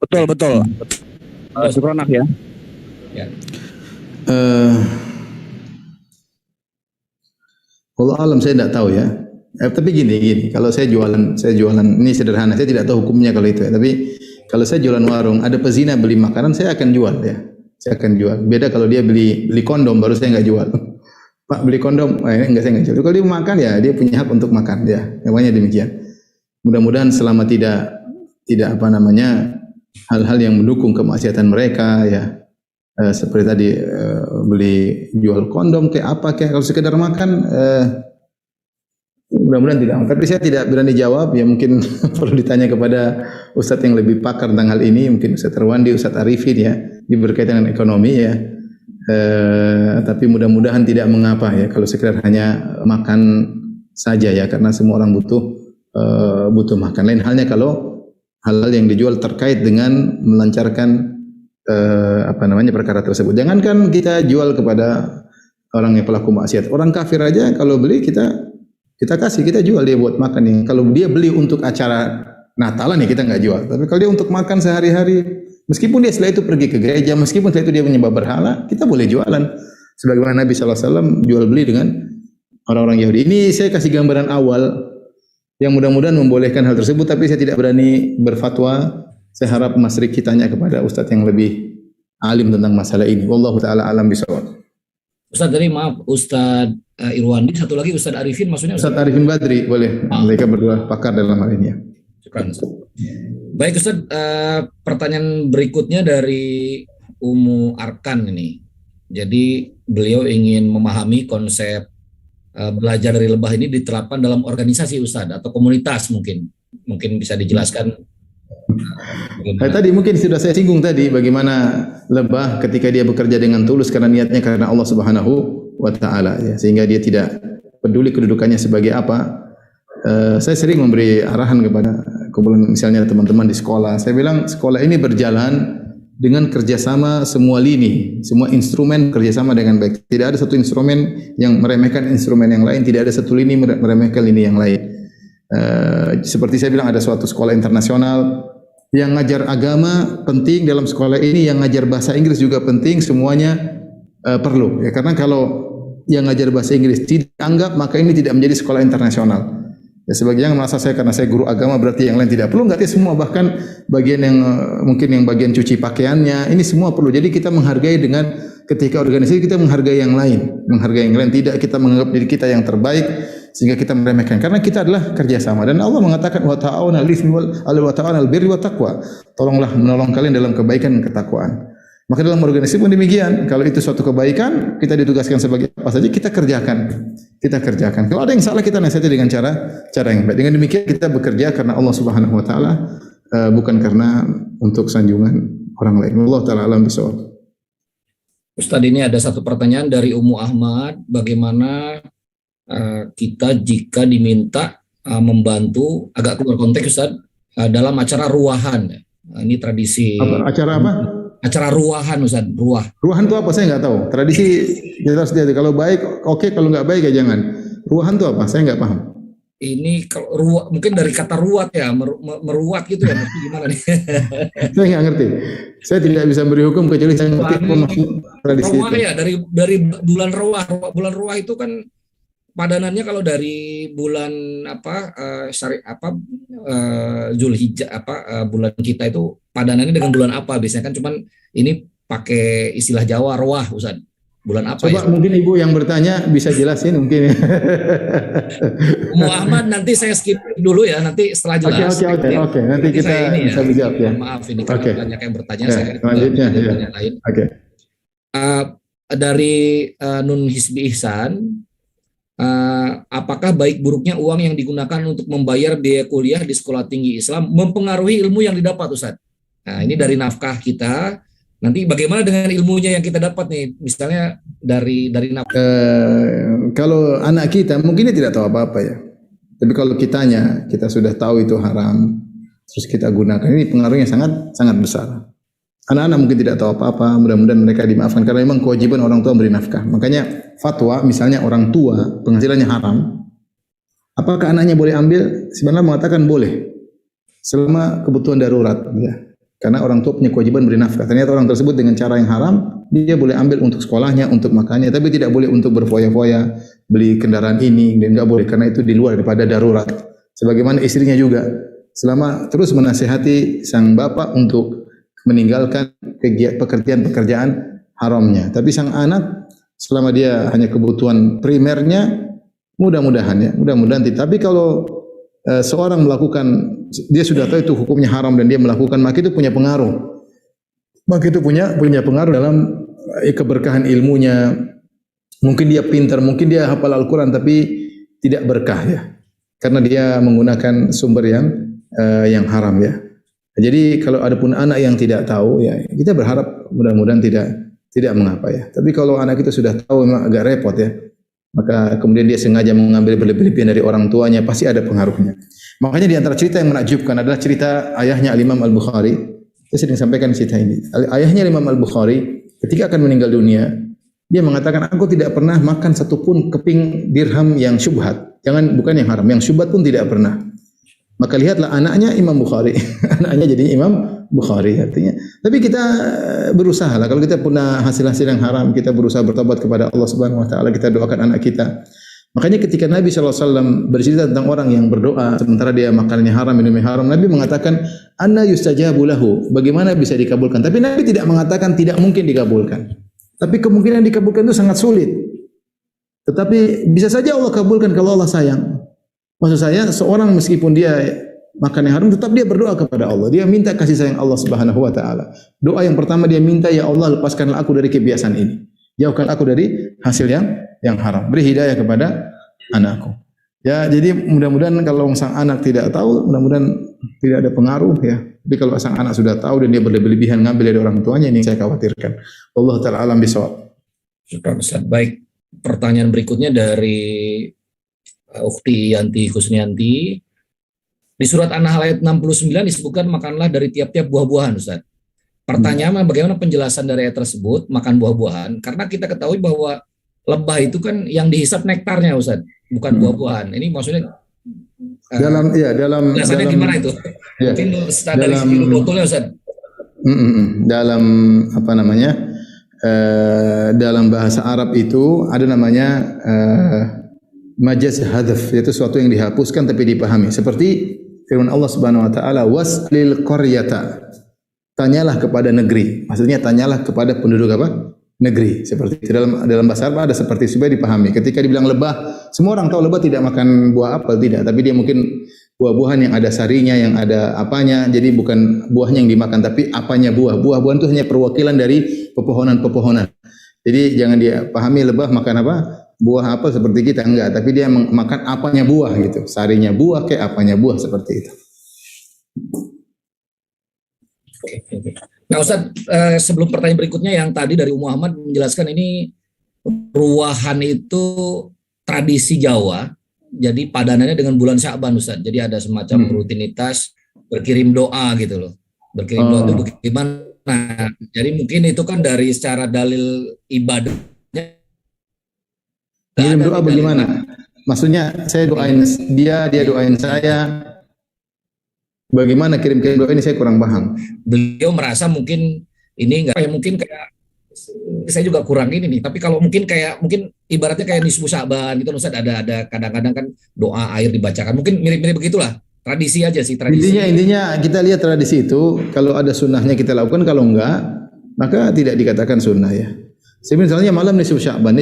Betul. Syukron ya. Allah alam, saya tidak tahu ya. Tapi gini, kalau saya jualan ini sederhana, saya tidak tahu hukumnya kalau itu ya. Tapi kalau saya jualan warung, ada pezina beli makanan, saya akan jual ya. Saya akan jual. Beda kalau dia beli kondom, baru saya nggak jual. Pak beli kondom, enggak, saya nggak jual. Kalau dia makan ya, dia punya hak untuk makan ya. Namanya demikian. Mudah-mudahan selama tidak hal-hal yang mendukung kemaksiatan mereka ya. seperti tadi beli jual kondom kayak apa kayak kalau sekedar makan mudah-mudahan tidak. Tapi saya tidak berani jawab ya, mungkin perlu ditanya kepada ustadz yang lebih pakar tentang hal ini, mungkin Ustadz Arwandi, Ustadz Arifin ya, di berkaitan dengan ekonomi ya. Tapi mudah-mudahan tidak mengapa ya kalau sekedar hanya makan saja ya, karena semua orang butuh makan. Lain halnya kalau hal-hal yang dijual terkait dengan melancarkan perkara tersebut. Jangankan kita jual kepada orang yang pelaku maksiat, orang kafir aja kalau beli kita kasih, kita jual dia buat makan nih. Kalau dia beli untuk acara Natalan ya kita nggak jual. Tapi kalau dia untuk makan sehari-hari, meskipun dia setelah itu pergi ke gereja, meskipun setelah itu dia menyembah berhala, kita boleh jualan. Sebagaimana Nabi SAW jual beli dengan orang-orang Yahudi. Ini saya kasih gambaran awal yang mudah-mudahan membolehkan hal tersebut, tapi saya tidak berani berfatwa. Saya harap Mas Riki tanya kepada Ustadz yang lebih alim tentang masalah ini. Wallahu ta'ala alam bisawab. Ustadz tadi maaf, Ustadz Irwandi, satu lagi Ustadz Arifin, maksudnya Ustadz Arifin Badri, boleh. Mereka berdua pakar dalam hal ini ya. Syukran. Baik Ustadz, pertanyaan berikutnya dari Umu Arkan ini. Jadi beliau ingin memahami konsep belajar dari lebah ini diterapkan dalam organisasi Ustadz atau komunitas mungkin bisa dijelaskan. Tadi mungkin sudah saya singgung tadi bagaimana lebah ketika dia bekerja dengan tulus karena niatnya karena Allah Subhanahu wa taala ya, sehingga dia tidak peduli kedudukannya sebagai apa. Saya sering memberi arahan kepada kumpulan misalnya teman-teman di sekolah. Saya bilang sekolah ini berjalan dengan kerjasama semua lini, semua instrumen kerjasama dengan baik. Tidak ada satu instrumen yang meremehkan instrumen yang lain, tidak ada satu lini meremehkan lini yang lain. Seperti saya bilang ada suatu sekolah internasional yang ngajar agama penting dalam sekolah ini, yang ngajar bahasa Inggris juga penting, semuanya perlu ya, karena kalau yang ngajar bahasa Inggris tidak anggap maka ini tidak menjadi sekolah internasional. Ya, sebagian merasa saya karena saya guru agama berarti yang lain tidak perlu, enggak, semua, bahkan bagian yang mungkin yang bagian cuci pakaiannya ini semua perlu. Jadi kita menghargai dengan ketika organisasi kita menghargai yang lain, tidak kita menganggap diri kita yang terbaik sehingga kita meremehkan, karena kita adalah kerjasama. Dan Allah mengatakan wa ta'awuna 'alal birri wat taqwa. Tolonglah menolong kalian dalam kebaikan dan ketakwaan. Maka dalam organisasi pun demikian. Kalau itu suatu kebaikan, kita ditugaskan sebagai apa saja kita kerjakan. Kalau ada yang salah kita nasihati dengan cara yang baik. Dengan demikian kita bekerja karena Allah Subhanahu wa taala, bukan karena untuk sanjungan orang lain. Allah taala alam bisawab. Ustaz, ini ada satu pertanyaan dari Ummu Ahmad, bagaimana kita jika diminta membantu, agak keluar konteks Ustaz, dalam acara ruahan. Ini tradisi. Acara apa? Acara ruahan Ustaz, Ruahan itu apa? Saya nggak tahu. Tradisi jelas dia. Kalau baik oke, kalau nggak baik ya jangan. Ruahan itu apa? Saya nggak paham. Ini kalau mungkin dari kata ruat ya, meruat gitu ya, mesti gimana nih? Saya nggak ngerti. Saya tidak bisa beri hukum kecuali saya ngerti maksud tradisi Ruah itu. Ya, dari bulan ruah. Bulan ruah itu kan padanannya kalau dari bulan Zulhijjah bulan kita itu padanannya dengan bulan apa biasanya kan, cuman ini pakai istilah Jawa ruah Ustaz. Bulan apa? Coba ya? Mungkin Ibu yang bertanya bisa jelasin mungkin ya. Muhammad, nanti saya skip dulu ya, nanti setelah jelas. Oke. Nanti kita bisa jawab ya. Maaf ini kan banyak yang bertanya, ya, saya selanjutnya yang lain. Oke. Dari Nun Hisbi Ihsan, apakah baik buruknya uang yang digunakan untuk membayar biaya kuliah di sekolah tinggi Islam mempengaruhi ilmu yang didapat Ustaz? Nah, ini dari nafkah kita. Nanti bagaimana dengan ilmunya yang kita dapat nih? Misalnya dari nafkah. Kalau anak kita mungkin dia tidak tahu apa-apa ya. Tapi kalau kita sudah tahu itu haram, terus kita gunakan, ini pengaruhnya sangat sangat besar. Anak-anak mungkin tidak tahu apa-apa, mudah-mudahan mereka dimaafkan karena memang kewajiban orang tua memberi nafkah. Makanya fatwa misalnya orang tua penghasilannya haram, apakah anaknya boleh ambil? Sebenarnya mengatakan boleh selama kebutuhan darurat ya. Karena orang tua punya kewajiban beri nafkah. Ternyata orang tersebut dengan cara yang haram, dia boleh ambil untuk sekolahnya, untuk makannya, tapi tidak boleh untuk berfoya-foya, beli kendaraan ini, dan enggak boleh karena itu di luar daripada darurat. Sebagaimana istrinya juga, selama terus menasihati sang bapak untuk meninggalkan pekerjaan haramnya. Tapi sang anak selama dia hanya kebutuhan primernya, mudah-mudahan. Tapi kalau seorang melakukan, dia sudah tahu itu hukumnya haram dan dia melakukan, maka itu punya pengaruh. Maka itu punya pengaruh dalam keberkahan ilmunya. Mungkin dia pintar, mungkin dia hafal Al-Quran tapi tidak berkah ya, karena dia menggunakan sumber yang haram ya. Jadi kalau ada pun anak yang tidak tahu ya, kita berharap mudah-mudahan tidak mengapa ya. Tapi kalau anak kita sudah tahu memang agak repot ya. Maka kemudian dia sengaja mengambil berlebihan dari orang tuanya, pasti ada pengaruhnya. Makanya di antara cerita yang menakjubkan adalah cerita ayahnya Al-Imam Al-Bukhari. Saya sering sampaikan cerita ini. Ayahnya Imam Al-Bukhari ketika akan meninggal dunia, dia mengatakan, aku tidak pernah makan satupun keping dirham yang syubhat. Bukan yang haram, yang syubhat pun tidak pernah. Maka lihatlah anaknya Imam Bukhari. Anaknya jadinya Imam Bukhari artinya. Tapi kita berusaha lah. Kalau kita punya hasil-hasil yang haram, kita berusaha bertobat kepada Allah Subhanahu wa taala, kita doakan anak kita. Makanya ketika Nabi SAW bercerita tentang orang yang berdoa sementara dia makanannya haram, minumnya haram, Nabi mengatakan, anna yustajabu lahu. Bagaimana bisa dikabulkan? Tapi Nabi tidak mengatakan tidak mungkin dikabulkan. Tapi kemungkinan dikabulkan itu sangat sulit. Tetapi bisa saja Allah kabulkan kalau Allah sayang. Maksud saya, seorang meskipun dia makan yang haram, tetap dia berdoa kepada Allah. Dia minta kasih sayang Allah Subhanahu wa taala. Doa yang pertama dia minta, ya Allah, lepaskanlah aku dari kebiasaan ini. Jauhkan aku dari hasil yang haram. Beri hidayah kepada anakku. Ya, jadi mudah-mudahan kalau sang anak tidak tahu, mudah-mudahan tidak ada pengaruh ya. Tapi kalau sang anak sudah tahu dan dia berlebihan ngambil dari orang tuanya, ini saya khawatirkan. Allah taala alam bisawab. Syukran Ustaz. Baik, pertanyaan berikutnya dari Ukhti Yanti Kusnianti. Di surat An-Nahl ayat 69 disebutkan makanlah dari tiap-tiap buah-buahan, Ustaz. Pertanyaan bagaimana penjelasan dari ayat tersebut, makan buah-buahan? Karena kita ketahui bahwa lebah itu kan yang dihisap nektarnya, Ustaz, bukan buah-buahan. Ini maksudnya dalam gimana itu? Ya, Mungkin dari segi botolnya, Ustaz. Dalam apa namanya? Dalam bahasa Arab itu ada namanya majaz hadaf, yaitu sesuatu yang dihapuskan tapi dipahami. Seperti firman Allah Subhanahu wa taala, was'lil qaryata. Tanyalah kepada negeri. Maksudnya tanyalah kepada penduduk apa? Negeri. Seperti itu. Dalam bahasa Arab ada seperti supaya dipahami. Ketika dibilang lebah, semua orang tahu lebah tidak makan buah apel, tidak, tapi dia mungkin buah-buahan yang ada sarinya, yang ada apanya. Jadi bukan buahnya yang dimakan, tapi apanya buah. Buah-buahan itu hanya perwakilan dari pepohonan-pepohonan. Jadi jangan dia pahami lebah makan apa? Buah apel seperti kita, enggak, tapi dia makan apanya buah gitu. Sarinya buah kayak apanya buah seperti itu. Nah Ustaz, sebelum pertanyaan berikutnya yang tadi dari Muhammad menjelaskan ini ruwahan itu tradisi Jawa, jadi padanannya dengan bulan Sya'ban Ustaz. Jadi ada semacam rutinitas berkirim doa gitu loh. Berkirim doa itu bagaimana? Jadi mungkin itu kan dari secara dalil ibadahnya. Kirim doa bagaimana? Maksudnya saya doain dia doain saya. Bagaimana kirim-kirim doa ini saya kurang paham. Beliau merasa mungkin ini enggak, mungkin kayak saya juga kurang ini nih. Tapi kalau mungkin ibaratnya kayak nisfu Sya'ban gitu Ustaz, ada kadang-kadang kan doa air dibacakan. Mungkin mirip-mirip begitulah. Tradisi aja sih, tradisi. Intinya kita lihat tradisi itu, kalau ada sunnahnya kita lakukan, kalau enggak maka tidak dikatakan sunnah ya. Misalnya malam nisfu Sya'ban,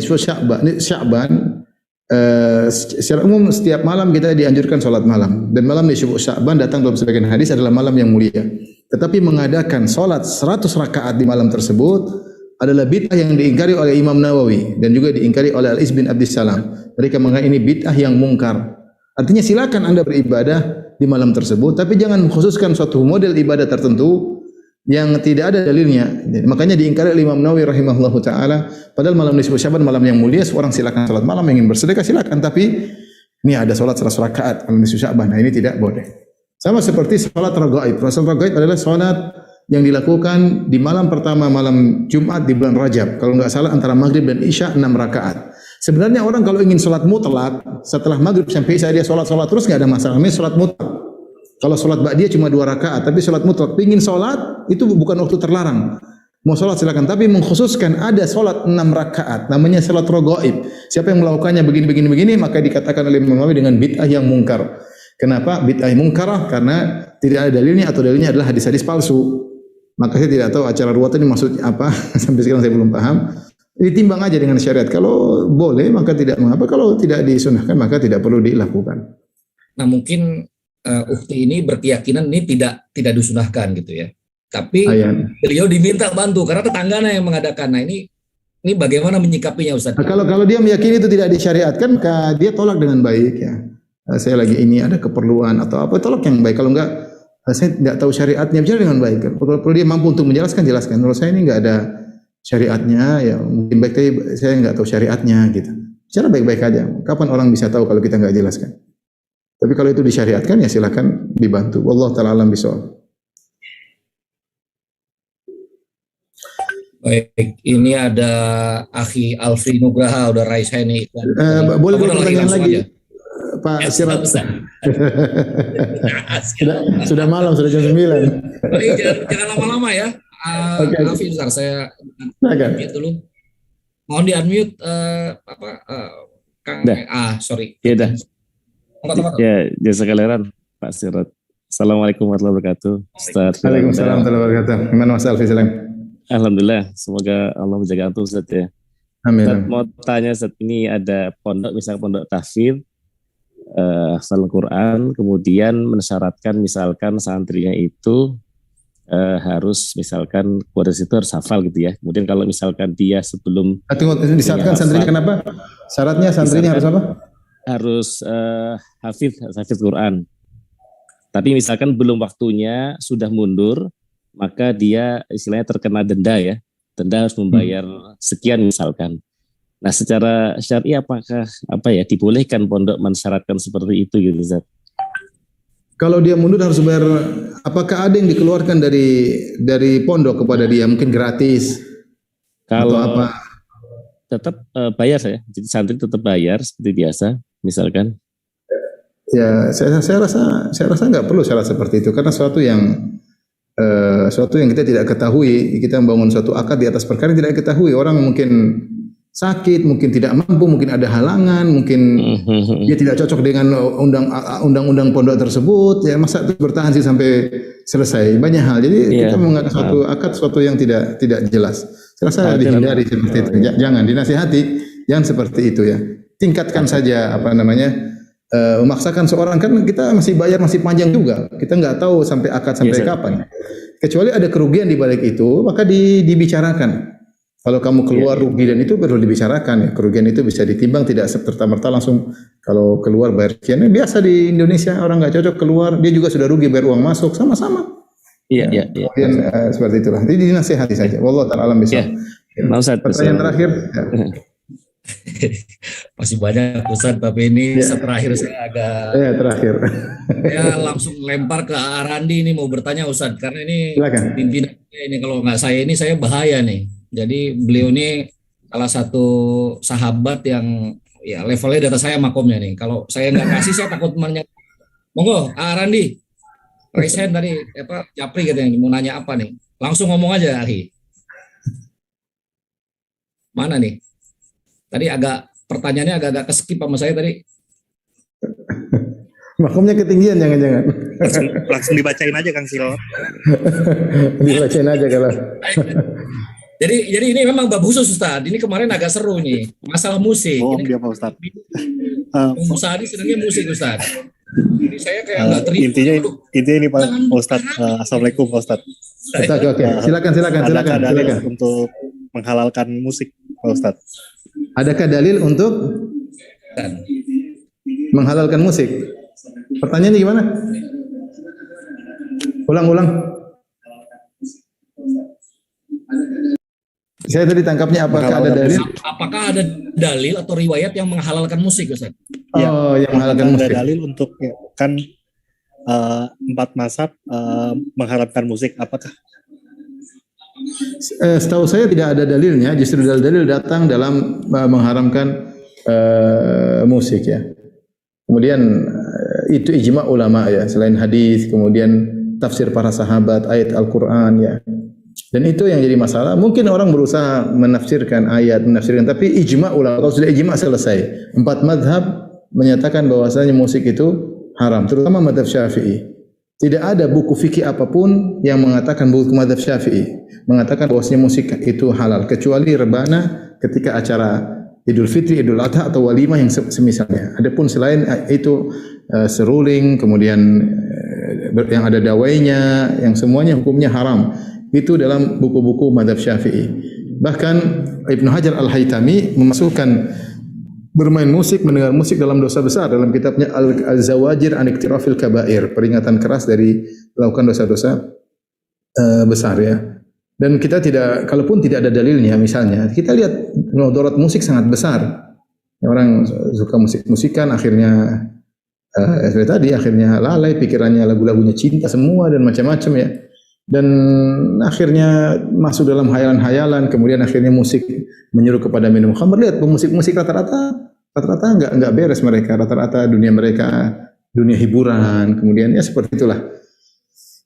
secara umum setiap malam kita dianjurkan sholat malam, dan malam nisfu Sya'ban datang dalam sebagian hadis adalah malam yang mulia. Tetapi mengadakan sholat 100 rakaat di malam tersebut adalah bid'ah yang diingkari oleh Imam Nawawi dan juga diingkari oleh Al-Iz bin Abdis Salam. Mereka menganggap ini bid'ah yang mungkar. Artinya silakan Anda beribadah di malam tersebut, tapi jangan mengkhususkan suatu model ibadah tertentu yang tidak ada dalilnya. Makanya diingkari oleh Imam Nawawi rahimahullahu taala, padahal malam nisfu Sya'ban malam yang mulia, seorang silakan salat malam, ingin bersedekah silakan, tapi ini ada salat 100 rakaat malam nisfu Sya'ban. Nah, ini tidak boleh. Sama seperti salat raghaib. Salat raghaib adalah salat yang dilakukan di malam pertama malam Jumat di bulan Rajab. Kalau enggak salah antara maghrib dan isya 6 rakaat. Sebenarnya orang kalau ingin salat mutlak setelah maghrib sampai isya dia salat terus enggak ada masalah. Ini salat mutlak. Kalau sholat ba'diyah cuma 2 rakaat, tapi sholat mutlak, pingin sholat, itu bukan waktu terlarang. Mau sholat silakan, tapi mengkhususkan ada sholat 6 rakaat, namanya sholat raghaib. Siapa yang melakukannya begini, maka dikatakan oleh Imam Nawawi dengan bid'ah yang mungkar. Kenapa bid'ah yang mungkar? Karena tidak ada dalilnya, atau dalilnya adalah hadis-hadis palsu. Maka saya tidak tahu acara ruwatan ini maksudnya apa, sampai sekarang saya belum paham. Ditimbang aja dengan syariat. Kalau boleh, maka tidak mengapa. Kalau tidak disunahkan, maka tidak perlu dilakukan. Nah mungkin Ukhti ini berkeyakinan ini tidak disunahkan gitu ya. Tapi beliau diminta bantu karena tetangganya yang mengadakan. Nah ini Ini bagaimana menyikapinya Ustaz? Nah, kalau dia meyakini itu tidak disyariatkan, maka dia tolak dengan baik ya. Saya lagi ini ada keperluan atau apa, tolak yang baik. Kalau enggak, saya tidak tahu syariatnya, bicara dengan baik. Kalau dia mampu untuk menjelaskan, jelaskan. Kalau saya ini enggak ada syariatnya, ya mungkin baik tapi saya enggak tahu syariatnya gitu. Bicara baik-baik aja. Kapan orang bisa tahu kalau kita enggak jelaskan? Tapi kalau itu disyariatkan ya silakan dibantu. Wallahu taala alam bisawab. Baik, ini ada Akhi Alfi Nugraha udah raise hand nih. Boleh pertanyaan langsung lagi, aja. Pak Ya, Sirat? Ustaz. Sudah malam, sudah jam 9. Baik, jangan lama-lama ya. Oke. Alfi, bentar, saya Silakan. unmute dulu. Mohon di unmute Kang. Dah. Sorry. Ya dah. Tunggu. Ya, jasa kalian Pak Sirat. Assalamualaikum warahmatullahi wabarakatuh. Ustaz. Waalaikumsalam warahmatullahi wabarakatuh. Gimana Mas Alfi, silakan. Alhamdulillah, semoga Allah menjaga antum Ustaz ya. Amin. Ustaz, mau tanya Ustaz, ini ada pondok, misalnya pondok tahfidz, hafal Quran, kemudian mensyaratkan misalkan santrinya itu harus misalkan kuadrat itu harus hafal gitu ya. Kemudian kalau misalkan dia sebelum Tunggu, disyaratkan santrinya kenapa? Syaratnya santrinya harus apa? Harus hafidz Quran. Tapi misalkan belum waktunya, sudah mundur, maka dia istilahnya terkena denda ya. Denda harus membayar sekian misalkan. Nah, secara syar'i apakah dibolehkan pondok mensyaratkan seperti itu gitu Ustaz? Kalau dia mundur harus bayar, apakah ada yang dikeluarkan dari pondok kepada dia? Mungkin gratis Kalau atau apa? tetap bayar saya. Jadi santri tetap bayar seperti biasa misalkan. Ya, saya rasa nggak perlu syarat seperti itu karena suatu yang kita tidak ketahui, kita membangun suatu akad di atas perkara yang tidak ketahui. Orang mungkin sakit, mungkin tidak mampu, mungkin ada halangan, mungkin dia tidak cocok dengan undang-undang pondok tersebut. Ya masa itu bertahan sih sampai selesai. Banyak hal. Jadi kita mengangkat suatu akad, suatu yang tidak jelas. Saya rasa dihindari seperti itu. Jangan dinasihati, jangan seperti itu ya. Tingkatkan saja memaksakan seorang, kan kita masih bayar masih panjang juga. Kita nggak tahu sampai akad sampai kapan. Kecuali ada kerugian di balik itu, maka dibicarakan. Kalau kamu keluar rugi dan itu perlu dibicarakan ya. Kerugian itu bisa ditimbang, tidak serta-merta langsung kalau keluar bayar sekian. Biasa di Indonesia orang nggak cocok keluar, dia juga sudah rugi bayar uang masuk sama-sama. Iya. Kemudian seperti itulah. Jadi dinasihati saja. Wallahu ta'ala alam bisawab. Pertanyaan terakhir. Ya. Masih banyak Ustaz, tapi ini terakhir saya agak terakhir. Saya langsung lempar ke Arandi ini mau bertanya Ustaz, karena ini Silakan. pimpinannya ini kalau nggak saya bahaya nih. Jadi beliau ini salah satu sahabat yang ya levelnya di atas saya makomnya nih. Kalau saya nggak kasih saya takut menanya. Monggo Arandi, raise hand tadi Japri katanya mau nanya apa nih? Langsung ngomong aja Akhi. Mana nih? Tadi pertanyaannya agak keskip sama saya tadi. Makomnya ketinggian jangan-jangan. Langsung dibacain aja Kang Sil. Dibacain aja kalau. Jadi ini memang bab khusus Ustaz. Ini kemarin agak seru nih. Masalah musik. Oh, ini dia Pak Ustaz. Musa senangnya musik Ustaz. Jadi saya kayak nggak terima. Intinya ini Pak Ustaz. Assalamualaikum Pak Ustaz. Oke. Silakan. Ada untuk menghalalkan musik Pak Ustaz. Adakah dalil untuk menghalalkan musik? Pertanyaannya gimana? Ulang. Saya tadi tangkapnya apakah ada dalil atau riwayat yang menghalalkan musik Ustaz? Yang menghalalkan musik. Ada dalil untuk kan 4 mazhab mengharamkan musik, apakah? Setahu saya tidak ada dalilnya, justru dalil datang dalam mengharamkan musik ya. Kemudian itu ijma ulama ya, selain hadis, kemudian tafsir para sahabat, ayat Al-Qur'an ya. Dan itu yang jadi masalah. Mungkin orang berusaha menafsirkan ayat, tapi ijma ulama. Kalau sudah ijma selesai. 4 mazhab menyatakan bahwasanya musik itu haram, terutama mazhab Syafi'i. Tidak ada buku fikih apapun yang mengatakan buku mazhab Syafi'i mengatakan bahwasanya musik itu halal, kecuali rebana ketika acara Idul Fitri, Idul Adha atau walimah yang semisalnya. Adapun selain itu seruling, kemudian yang ada dawainya, yang semuanya hukumnya haram. Itu dalam buku-buku mazhab Syafi'i. Bahkan Ibnu Hajar Al-Haytami memasukkan bermain musik, mendengar musik dalam dosa besar dalam kitabnya Al-Zawajir an Iktirafil Kabair, peringatan keras dari melakukan dosa-dosa besar ya. Dan kita tidak, kalaupun tidak ada dalilnya, misalnya kita lihat mudarat musik sangat besar. Orang suka musik-musikan, akhirnya seperti tadi, akhirnya lalai pikirannya, lagu-lagunya cinta semua dan macam-macam ya. Dan akhirnya masuk dalam hayalan-hayalan, kemudian akhirnya musik menyuruh kepada minum khamr. Lihat pemusik-musik rata-rata enggak beres mereka, rata-rata dunia mereka dunia hiburan, kemudian ya seperti itulah.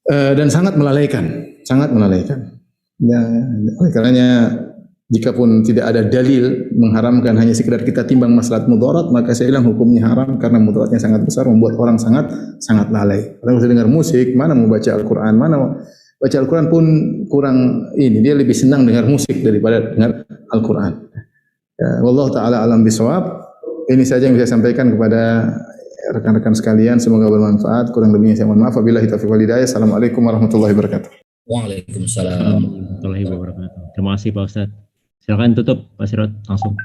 Dan sangat melalaikan, sangat melalaikan. Ya, oleh karenanya jikapun tidak ada dalil mengharamkan, hanya sekedar kita timbang maslahat mudarat, maka saya bilang hukumnya haram karena mudaratnya sangat besar, membuat orang sangat lalai. Orang bisa dengar musik, mana mau baca Al-Quran, mana mau baca Al-Quran pun kurang ini, dia lebih senang dengar musik daripada dengar Al-Quran. Ya, wallahu taala alam bisawab. Ini saja yang bisa saya sampaikan kepada rekan-rekan sekalian, semoga bermanfaat. Kurang lebihnya saya mohon maaf. Wabillahi taufiq wal hidayah. Assalamualaikum warahmatullahi wabarakatuh. Waalaikumsalam warahmatullahi wabarakatuh. Terima kasih Pak Ustadz. Silakan tutup Pak Sirot langsung.